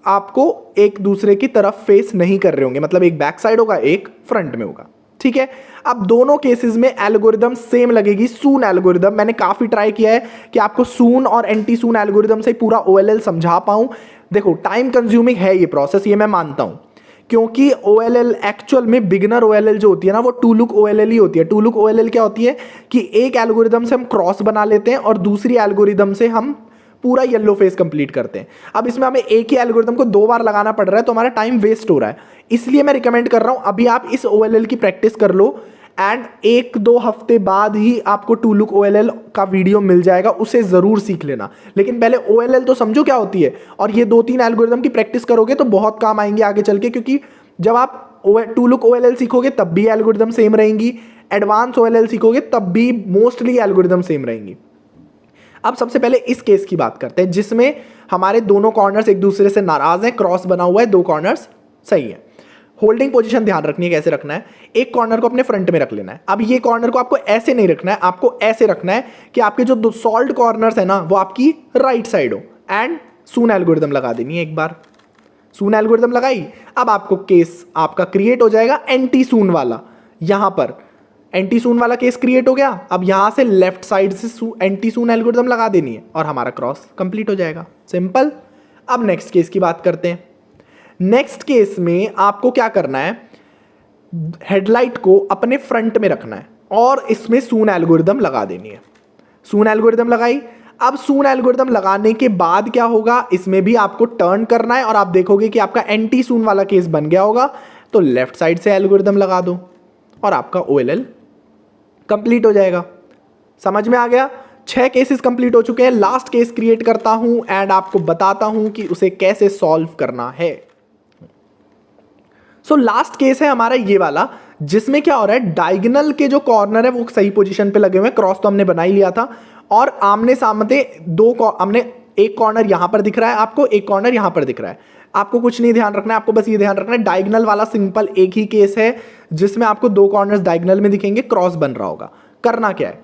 आपको एक दूसरे की तरफ फेस नहीं कर रहे होंगे, मतलब एक बैक साइड होगा, एक फ्रंट में होगा। ठीक है, अब दोनों केसेस में एल्गोरिदम सेम लगेगी, सून एल्गोरिदम। मैंने काफी ट्राई किया है कि आपको सून और एंटी सून एल्गोरिदम से पूरा ओएलएल समझा पाऊं। देखो, टाइम कंज्यूमिंग है ये प्रोसेस, ये मैं मानता हूं, क्योंकि ओएलएल एक्चुअल में बिगिनर ओएलएल जो होती है ना, वो टू लुक ओएलएल ही होती है। टू लुक ओएलएल क्या होती है कि एक एल्गोरिदम से हम क्रॉस बना लेते हैं और दूसरी एल्गोरिदम से हम पूरा येलो फेस कंप्लीट करते हैं। अब इसमें हमें एक ही एल्गोरिदम को दो बार लगाना पड़ रहा है, तो हमारा टाइम वेस्ट हो रहा है। इसलिए मैं रिकमेंड कर रहा हूं अभी आप इस ओएलएल की प्रैक्टिस कर लो, एंड एक दो हफ्ते बाद ही आपको टू लुक ओएलएल का वीडियो मिल जाएगा, उसे जरूर सीख लेना। लेकिन पहले ओएलएल तो समझो क्या होती है, और ये दो तीन एल्गोरिदम की प्रैक्टिस करोगे तो बहुत काम आएंगे आगे चल के, क्योंकि जब आप टू लुक ओएलएल सीखोगे तब भी एल्गोरिदम सेम रहेंगी, एडवांस ओएलएल सीखोगे तब भी मोस्टली एल्गोरिदम सेम रहेंगी। अब सबसे पहले इस केस की बात करते हैं, जिसमें हमारे दोनों कॉर्नर्स एक दूसरे से नाराज हैं, क्रॉस बना हुआ है, दो कॉर्नर्स सही है। होल्डिंग पोजीशन ध्यान रखनी है, कैसे रखना है? एक कॉर्नर को अपने फ्रंट में रख लेना है। अब ये कॉर्नर को आपको ऐसे नहीं रखना है, आपको ऐसे रखना है कि आपके जो दो सॉल्ड कॉर्नर्स है ना, वो आपकी राइट साइड हो, एंड सून एल्गोरिदम लगा देनी है। एक बार सून एल्गोरिदम लगाई, अब आपको केस आपका क्रिएट हो जाएगा एंटी सून वाला। यहां पर एंटी सून वाला केस क्रिएट हो गया। अब यहां से लेफ्ट साइड से एंटी सून एल्गोरिदम लगा देनी है, और हमारा क्रॉस कंप्लीट हो जाएगा। सिंपल। अब नेक्स्ट केस की बात करते हैं। नेक्स्ट केस में आपको क्या करना है? हेडलाइट को अपने फ्रंट में रखना है, और इसमें सून एल्गोरिदम लगा देनी है। सून एल्गोरिदम लगाई। अब सून एल्गोरिदम लगाने के बाद क्या होगा? इसमें भी आपको टर्न करना है, और आप देखोगे कि आपका एंटी सून वाला केस बन गया होगा। तो लेफ्ट साइड से एल्गोरिदम लगा दो, और आपका ओएलएल कंप्लीट हो जाएगा। समझ में आ गया? 6 केसेस कंप्लीट हो चुके हैं। लास्ट केस क्रिएट करता हूं एंड आपको बताता हूं कि उसे कैसे सॉल्व करना है। सो लास्ट केस है हमारा ये वाला, जिसमें क्या हो रहा है? डायगोनल के जो कॉर्नर है वो सही पोजीशन पे लगे हुए हैं, क्रॉस तो हमने बना ही लिया था, और आमने सामने हमने एक कॉर्नर यहां पर दिख रहा है आपको, एक कॉर्नर यहां पर दिख रहा है। आपको कुछ नहीं ध्यान रखना है, आपको बस ये ध्यान रखना है डायगोनल वाला सिंपल एक ही केस है जिसमें आपको दो कॉर्नर्स डायगोनल में दिखेंगे, क्रॉस बन रहा होगा। करना क्या है,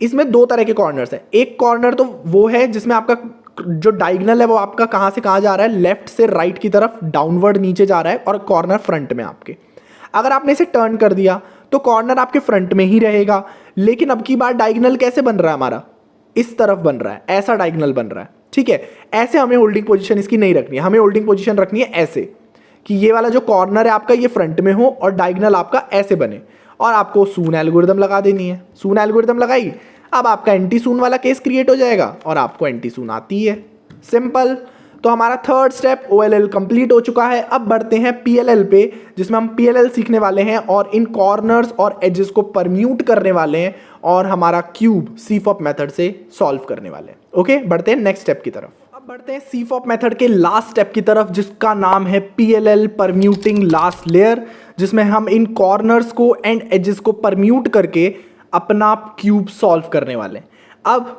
इसमें दो तरह के कॉर्नर्स हैं। एक कॉर्नर तो वो है जिसमें आपका जो डायगोनल है वो आपका कहां से कहां जा रहा है, लेफ्ट से राइट की तरफ डाउनवर्ड नीचे जा रहा है, और कॉर्नर फ्रंट में आपके। अगर आपने इसे टर्न कर दिया तो कॉर्नर आपके फ्रंट में ही रहेगा, लेकिन अब की बार डायगोनल कैसे बन रहा है हमारा, इस तरफ बन रहा है, ऐसा डायगोनल बन रहा है। ठीक है, ऐसे हमें होल्डिंग पोजीशन इसकी नहीं रखनी है, हमें होल्डिंग पोजीशन रखनी है ऐसे कि ये वाला जो कॉर्नर है आपका ये फ्रंट में हो और डायगोनल आपका ऐसे बने, और आपको सून एल्गोरिदम लगा देनी है। सून एल्गोरिदम लगाई, अब आपका एंटी सून वाला केस क्रिएट हो जाएगा और आपको एंटी सून आती है, सिंपल। तो हमारा थर्ड स्टेप OLL कंप्लीट हो चुका है। अब बढ़ते हैं PLL पे, जिसमें हम PLL सीखने वाले हैं और इन कॉर्नर्स और एजेस को परम्यूट करने वाले हैं और हमारा क्यूब CFOP मेथड से सॉल्व करने वाले हैं। ओके, बढ़ते हैं नेक्स्ट स्टेप की तरफ। अब बढ़ते हैं CFOP मेथड के लास्ट स्टेप की तरफ, जिसका नाम है PLL परम्यूटिंग लास्ट लेयर, जिसमें हम इन कॉर्नर्स को एंड एजेस को परम्यूट करके अपना क्यूब सॉल्व करने वाले हैं। अब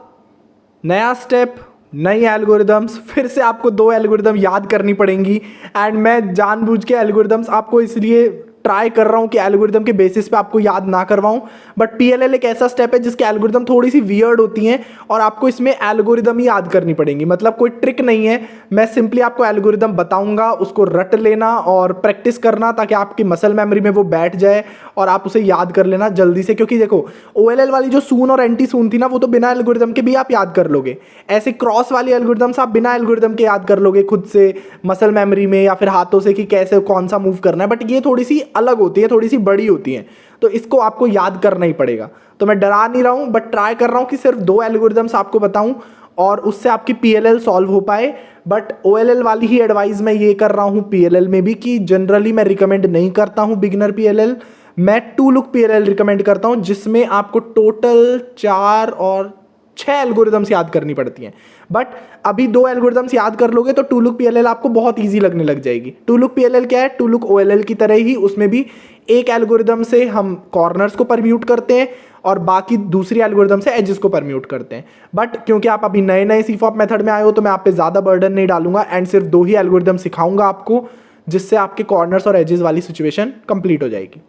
नया स्टेप, नई एल्गोरिदम्स, फिर से आपको दो एल्गोरिदम याद करनी पड़ेंगी। एंड मैं जानबूझ के एल्गोरिदम्स आपको इसलिए ट्राई कर रहा हूं कि एल्गोरिदम के बेसिस पे आपको याद ना करवाऊं, बट PLL एक ऐसा स्टेप है जिसके एल्गोरिदम थोड़ी सी वियर्ड होती हैं और आपको इसमें एल्गोरिदम ही याद करनी पड़ेंगी। मतलब कोई ट्रिक नहीं है, मैं सिंपली आपको एल्गोरिदम बताऊंगा, उसको रट लेना और प्रैक्टिस करना ताकि आपकी मसल मेमोरी में वो बैठ जाए और आप उसे याद कर लेना जल्दी से। क्योंकि देखो OLL वाली जो सून और एंटी सून थी ना, वो तो बिना एल्गोरिदम के भी आप याद कर लोगे। ऐसे क्रॉस वाली एल्गोरिदम्स आप बिना एल्गोरिदम के याद कर लोगे खुद से मसल मेमोरी में या फिर हाथों से कि कैसे कौन सा मूव करना है, बट ये थोड़ी सी अलग होती है, थोड़ी सी बड़ी होती है, तो इसको आपको याद करना ही पड़ेगा। तो मैं डरा नहीं रहा हूं, बट ट्राई कर रहा हूं कि सिर्फ दो एल्गोरिदम्स आपको बताऊं और उससे आपकी PLL सॉल्व हो पाए। बट OLL वाली ही एडवाइस मैं ये कर रहा हूं PLL में भी कि जनरली मैं रिकमेंड नहीं करता हूं बिगिनर PLL, मैं 2 लुक PLL रिकमेंड करता हूं, जिसमें आपको टोटल 4 और 6 एल्गोरिदम्स याद करनी पड़ती हैं। बट अभी 2 एल्गोरिदम्स याद कर लोगे तो 2 लुक PLL आपको बहुत इजी लगने लग जाएगी। 2 लुक PLL क्या है, 2 लुक OLL की तरह ही, उसमें भी एक एल्गोरिदम से हम कॉर्नर्स को परम्यूट करते हैं और बाकी दूसरी एल्गोरिदम से एजेस को परम्यूट करते हैं। बट क्योंकि आप अभी नए नए CFOP मेथड में आए हो तो मैं आप पे ज़्यादा बर्डन नहीं डालूंगा एंड सिर्फ 2 ही एल्गोरिदम सिखाऊंगा आपको, जिससे आपके कॉर्नर्स और एजेस वाली सिचुएशन कंप्लीट हो जाएगी।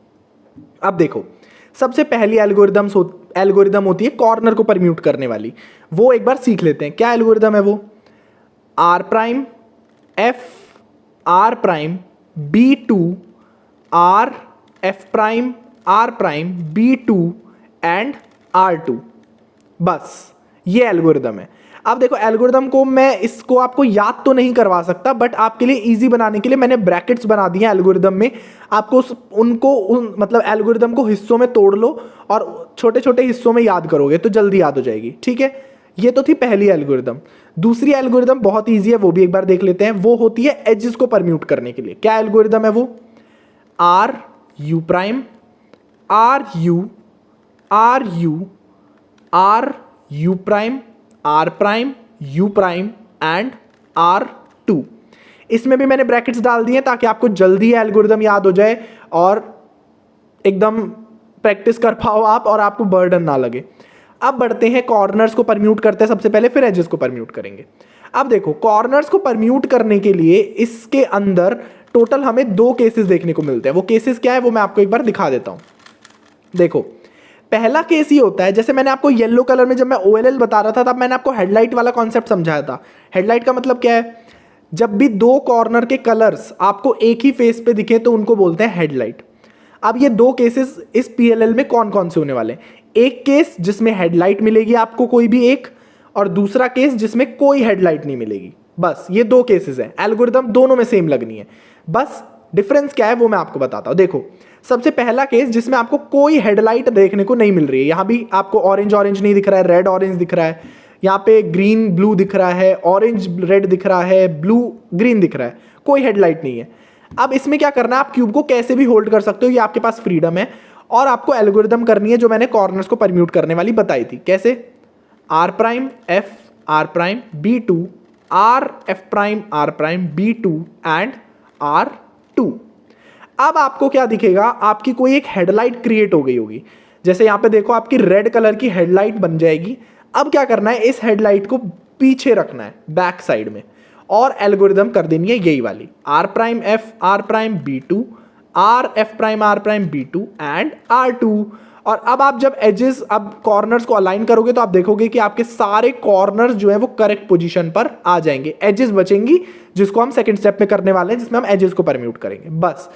अब देखो, सबसे पहली एल्गोरिदम होती है कॉर्नर को परम्यूट करने वाली, वो एक बार सीख लेते हैं। क्या एल्गोरिदम है वो, R prime F R prime B2 R F prime R prime B2 and R2, बस ये एल्गोरिदम है। अब देखो एल्गोरिदम को मैं इसको आपको याद तो नहीं करवा सकता, बट आपके लिए इजी बनाने के लिए मैंने ब्रैकेट्स बना दिए हैं एल्गोरिदम में। आपको मतलब एल्गोरिदम को हिस्सों में तोड़ लो और छोटे छोटे हिस्सों में याद करोगे तो जल्दी याद हो जाएगी। ठीक है, ये तो थी पहली एल्गोरिदम। दूसरी एल्गोरिदम बहुत ईजी है, वो भी एक बार देख लेते हैं। वो होती है एजेस को परम्यूट करने के लिए। क्या एल्गोरिदम है वो, R U prime R U R U R U prime R prime U prime and R2। इसमें भी मैंने ब्रैकेट्स डाल दिए ताकि आपको जल्दी एल्गोरिदम याद हो जाए और एकदम प्रैक्टिस कर पाओ आप और आपको बर्डन ना लगे। अब बढ़ते हैं कॉर्नर्स को परम्यूट करते हैं सबसे पहले, फिर एजेस को परम्यूट करेंगे। अब देखो कॉर्नर्स को परम्यूट करने के लिए इसके अंदर टोटल हमें 2 केसेस देखने को मिलते हैं। वो केसेस क्या है वो मैं आपको एक बार दिखा देता हूं। देखो पहला केस ये होता है, जैसे मैंने आपको येलो कलर में जब मैं OLL बता रहा था तब मैंने आपको हेडलाइट वाला कॉन्सेप्ट समझाया था। हेडलाइट का मतलब क्या है, जब भी 2 कॉर्नर के कलर्स आपको एक ही फेस पे दिखे तो उनको बोलते हैं हेडलाइट। अब ये 2 केसेस इस PLL में कौन कौन से होने वाले हैं, एक केस जिसमें हेडलाइट मिलेगी आपको कोई भी एक, और दूसरा केस जिसमें कोई हेडलाइट नहीं मिलेगी। बस ये 2 केसेस हैं, एल्गोरिदम दोनों में सेम लगनी है, बस डिफरेंस क्या है वो मैं आपको बताता हूं। देखो सबसे पहला केस जिसमें आपको कोई हेडलाइट देखने को नहीं मिल रही है, यहां भी आपको ऑरेंज ऑरेंज नहीं दिख रहा है, रेड ऑरेंज दिख रहा है, यहाँ पे ग्रीन ब्लू दिख रहा है, ऑरेंज रेड दिख रहा है, ब्लू ग्रीन दिख रहा है, कोई हेडलाइट नहीं है। अब इसमें क्या करना है, आप क्यूब को कैसे भी होल्ड कर सकते हो, ये आपके पास फ्रीडम है, और आपको एल्गोरिदम करनी है जो मैंने कॉर्नर्स को परम्यूट करने वाली बताई थी। कैसे, R prime F R prime B2 R F prime R prime B2 and R2। अब आपको क्या दिखेगा, आपकी कोई एक हेडलाइट क्रिएट हो गई होगी, जैसे यहां पे देखो आपकी रेड कलर की हेडलाइट बन जाएगी। अब क्या करना है, इस हेडलाइट को पीछे रखना है बैक साइड में, और एल्गोरिदम कर देनी है यही वाली R prime F R prime B two, R F prime R prime B two and R2। और अब आप जब एजेस, अब कॉर्नर्स को अलाइन करोगे तो आप देखोगे कि आपके सारे कॉर्नर्स जो है वो करेक्ट पोजीशन पर आ जाएंगे। एजेस बचेंगी जिसको हम सेकंड स्टेप में करने वाले हैं, जिसमें हम एजेस को परम्यूट करेंगे। बस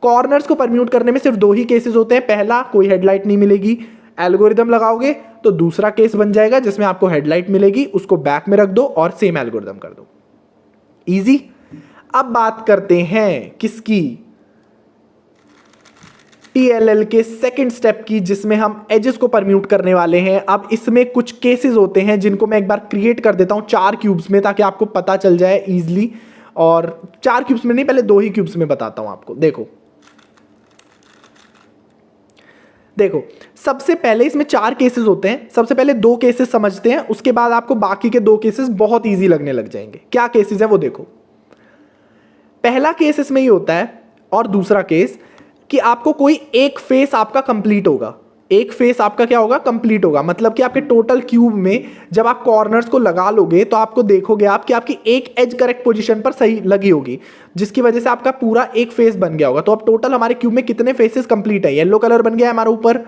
कॉर्नर्स को परम्यूट करने में सिर्फ 2 ही केसेस होते हैं। पहला, कोई हेडलाइट नहीं मिलेगी, एल्गोरिदम लगाओगे तो दूसरा केस बन जाएगा जिसमें आपको हेडलाइट मिलेगी, उसको बैक में रख दो और सेम एल्गोरिदम कर दो। इजी। अब बात करते हैं किसकी, PLL के सेकंड स्टेप की, जिसमें हम एजेस को परम्यूट करने वाले हैं। अब इसमें कुछ केसेस होते हैं जिनको मैं एक बार क्रिएट कर देता हूं 4 क्यूब्स में, ताकि आपको पता चल जाए इजीली। और 4 क्यूब्स में नहीं, पहले 2 ही क्यूब्स में बताता हूं आपको। देखो सबसे पहले इसमें 4 केसेस होते हैं। सबसे पहले 2 केसेस समझते हैं, उसके बाद आपको बाकी के 2 केसेस बहुत इजी लगने लग जाएंगे। क्या केसेस है वो देखो। पहला केस इसमें ये होता है, और दूसरा केस कि आपको कोई एक फेस आपका कंप्लीट होगा। एक फेस आपका क्या होगा, कंप्लीट होगा। मतलब कि आपके टोटल क्यूब में जब आप कॉर्नर्स को लगा लोगे तो आपको देखोगे आप कि आपकी एक एज करेक्ट पोजीशन पर सही लगी होगी, जिसकी वजह से आपका पूरा एक फेस बन गया होगा। तो अब टोटल हमारे क्यूब में कितने फेसेस कंप्लीट है। येलो कलर बन गया है हमारे ऊपर,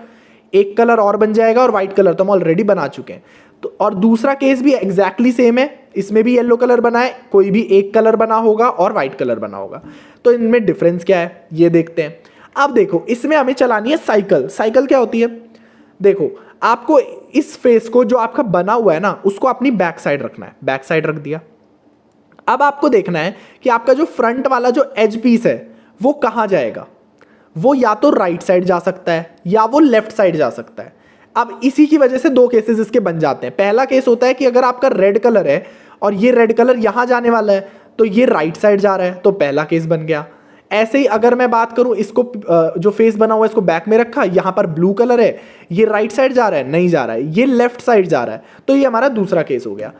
एक कलर और बन जाएगा, और व्हाइट कलर तो हम ऑलरेडी बना चुके हैं। तो और दूसरा केस भी एग्जैक्टली सेम है, इसमें भी येलो कलर बना है, कोई भी एक कलर बना होगा और व्हाइट कलर बना होगा। तो इनमें डिफरेंस क्या है ये देखते हैं। अब देखो इसमें हमें चलानी है साइकिल। साइकिल क्या होती है, देखो आपको इस फेस को जो आपका बना हुआ है ना, उसको अपनी बैक साइड रखना है। बैक साइड रख दिया। अब आपको देखना है कि आपका जो फ्रंट वाला जो एज पीस है वो कहां जाएगा। वो या तो राइट साइड जा सकता है या वो लेफ्ट साइड जा सकता है। अब इसी की वजह से 2 केसेस इसके बन जाते हैं। पहला केस होता है कि अगर आपका रेड कलर है और ये रेड कलर यहां जाने वाला है तो ये राइट साइड जा रहा है, तो पहला केस बन गया। ऐसे ही अगर मैं बात करूं, इसको जो फेस बना हुआ है इसको बैक में रखा, यहां पर ब्लू कलर है, ये राइट साइड जा रहा है, नहीं जा रहा है, ये लेफ्ट साइड जा रहा है, तो ये हमारा दूसरा केस हो गया।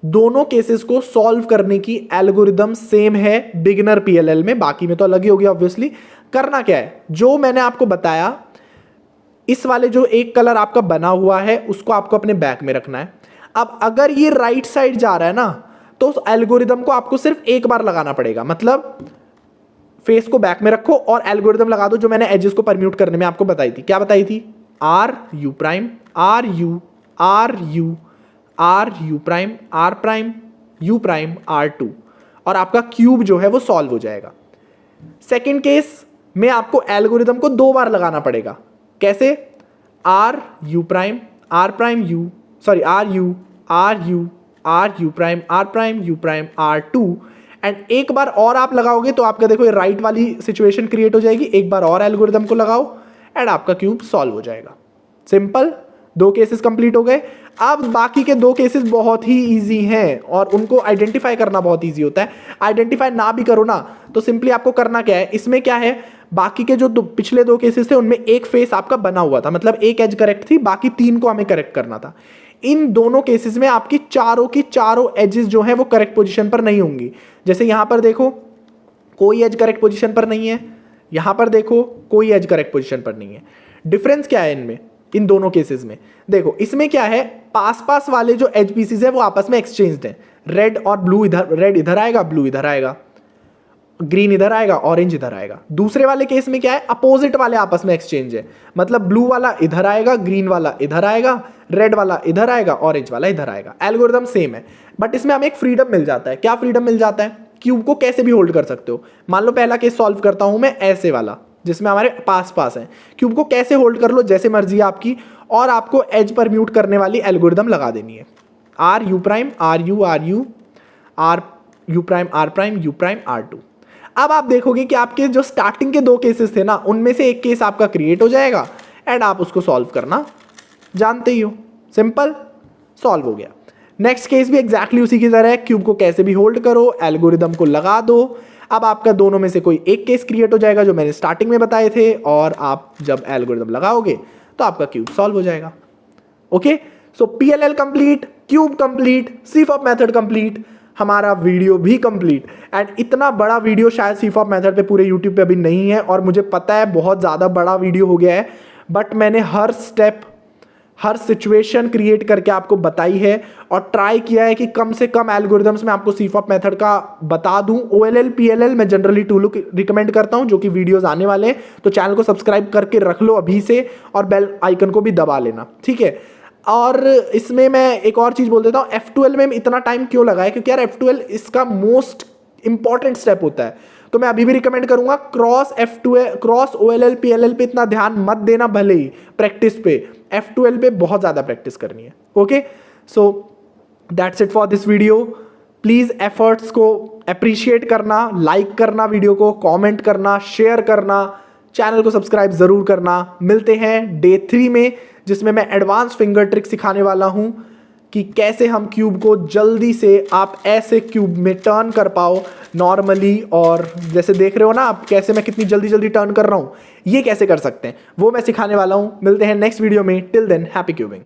दोनों केसेस को सॉल्व करने की एल्गोरिदम सेम है बिगिनर PLL में, बाकी में तो अलग ही होगी ऑब्वियसली। करना क्या है, जो मैंने आपको बताया, इस वाले जो एक कलर आपका बना हुआ है उसको आपको अपने बैक में रखना है। अब अगर ये राइट साइड जा रहा है ना, तो उस एल्गोरिदम को आपको सिर्फ एक बार लगाना पड़ेगा। मतलब फेस को बैक में रखो और एल्गोरिदम लगा दो जो मैंने एजेस को परम्यूट करने में आपको बताई थी। क्या बताई थी, R U prime R U R U R U prime R prime U prime R2, और आपका क्यूब जो है वो सॉल्व हो जाएगा। सेकेंड केस में आपको एल्गोरिदम को 2 बार लगाना पड़ेगा। कैसे, R U prime U sorry R U prime U prime R2, and एक बार और आप लगाओगे तो आपका देखो ये राइट वाली सिचुएशन क्रिएट हो जाएगी। एक बार और एल्गोरिदम को लगाओ एंड आपका क्यूब सॉल्व हो जाएगा। सिंपल, 2 केसेस कंप्लीट हो गए। अब बाकी के 2 केसेस बहुत ही इजी हैं और उनको आइडेंटिफाई करना बहुत इजी होता है। आइडेंटिफाई ना भी करो ना तो सिंपली आपको करना क्या है, इसमें क्या है, बाकी के जो पिछले 2 केसेस थे उनमें एक फेस आपका बना हुआ था, मतलब एक एज करेक्ट थी, बाकी 3 को हमें करेक्ट करना था। इन दोनों केसेस में आपकी चारों की चारों एजेस जो हैं वो करेक्ट पोजीशन पर नहीं होंगी। जैसे यहां पर देखो कोई एज करेक्ट पोजीशन पर नहीं है, यहां पर देखो कोई एज करेक्ट पोजीशन पर नहीं है। डिफरेंस क्या है इनमें, इन दोनों केसेस में देखो, इसमें क्या है, पास पास वाले जो एज पीसेस है वो आपस में एक्सचेंज्ड हैं। रेड और ब्लू इधर, रेड इधर आएगा, ब्लू इधर आएगा, ग्रीन इधर आएगा, ऑरेंज इधर आएगा। दूसरे वाले केस में क्या है, अपोजिट वाले आपस में एक्सचेंज है, मतलब ब्लू वाला इधर आएगा, ग्रीन वाला इधर आएगा, रेड वाला इधर आएगा, ऑरेंज वाला इधर आएगा। एल्गोरिदम सेम है, बट इसमें हमें एक फ्रीडम मिल जाता है। क्या फ्रीडम मिल जाता है, क्यूब को कैसे भी होल्ड कर सकते हो। मान लो पहला केस सॉल्व करता हूं मैं ऐसे वाला, जिसमें हमारे पास पास है, क्यूब को कैसे होल्ड कर लो जैसे मर्जी है आपकी, और आपको एज पर म्यूट करने वाली एल्गोरिदम लगा देनी है। R U prime R U R U R U prime U prime R2। अब आप देखोगे कि आपके जो स्टार्टिंग के 2 केसेस थे ना, उनमें से एक केस आपका क्रिएट हो जाएगा एंड आप उसको सॉल्व करना जानते ही हो। सिंपल, सॉल्व हो गया। नेक्स्ट केस भी एग्जैक्टली उसी की तरह है, क्यूब को कैसे भी होल्ड करो, एल्गोरिदम को लगा दो। अब आपका दोनों में से कोई एक केस क्रिएट हो जाएगा जो मैंने स्टार्टिंग में बताए थे, और आप जब एल्गोरिदम लगाओगे तो आपका क्यूब सॉल्व हो जाएगा। ओके, सो PLL complete, cube complete, CFOP method complete, हमारा वीडियो भी कंप्लीट। एंड इतना बड़ा वीडियो शायद CFOP मेथड पे पूरे YouTube पे अभी नहीं है, और मुझे पता है बहुत ज़्यादा बड़ा वीडियो हो गया है, बट मैंने हर हर सिचुएशन क्रिएट करके आपको बताई है और ट्राई किया है कि कम से कम एल्गोरिदम्स में आपको सीफॉप मेथड का बता दूं। OLL PLL मैं जनरली टूल रिकमेंड करता हूं, जो कि वीडियोस आने वाले हैं, तो चैनल को सब्सक्राइब करके रख लो अभी से और बेल आइकन को भी दबा लेना, ठीक है। और इसमें मैं एक और चीज बोल देता हूं, F12 में इतना टाइम क्यों लगा है, क्योंकि यार F12 इसका मोस्ट इंपॉर्टेंट स्टेप होता है। तो मैं अभी भी रिकमेंड करूंगा क्रॉस OLL PLL पे इतना ध्यान मत देना, भले ही प्रैक्टिस पे F12 पे बहुत ज्यादा प्रैक्टिस करनी है। Okay, so that's it for this video. Please efforts को अप्रिशिएट करना, लाइक करना, वीडियो को कमेंट करना, शेयर करना, चैनल को सब्सक्राइब जरूर करना। मिलते हैं डे 3 में, जिसमें मैं एडवांस फिंगर ट्रिक सिखाने वाला हूं कि कैसे हम क्यूब को जल्दी से आप ऐसे क्यूब में टर्न कर पाओ नॉर्मली, और जैसे देख रहे हो ना आप कैसे मैं कितनी जल्दी जल्दी टर्न कर रहा हूं, ये कैसे कर सकते हैं वो मैं सिखाने वाला हूं। मिलते हैं नेक्स्ट वीडियो में। Till than happy cubing.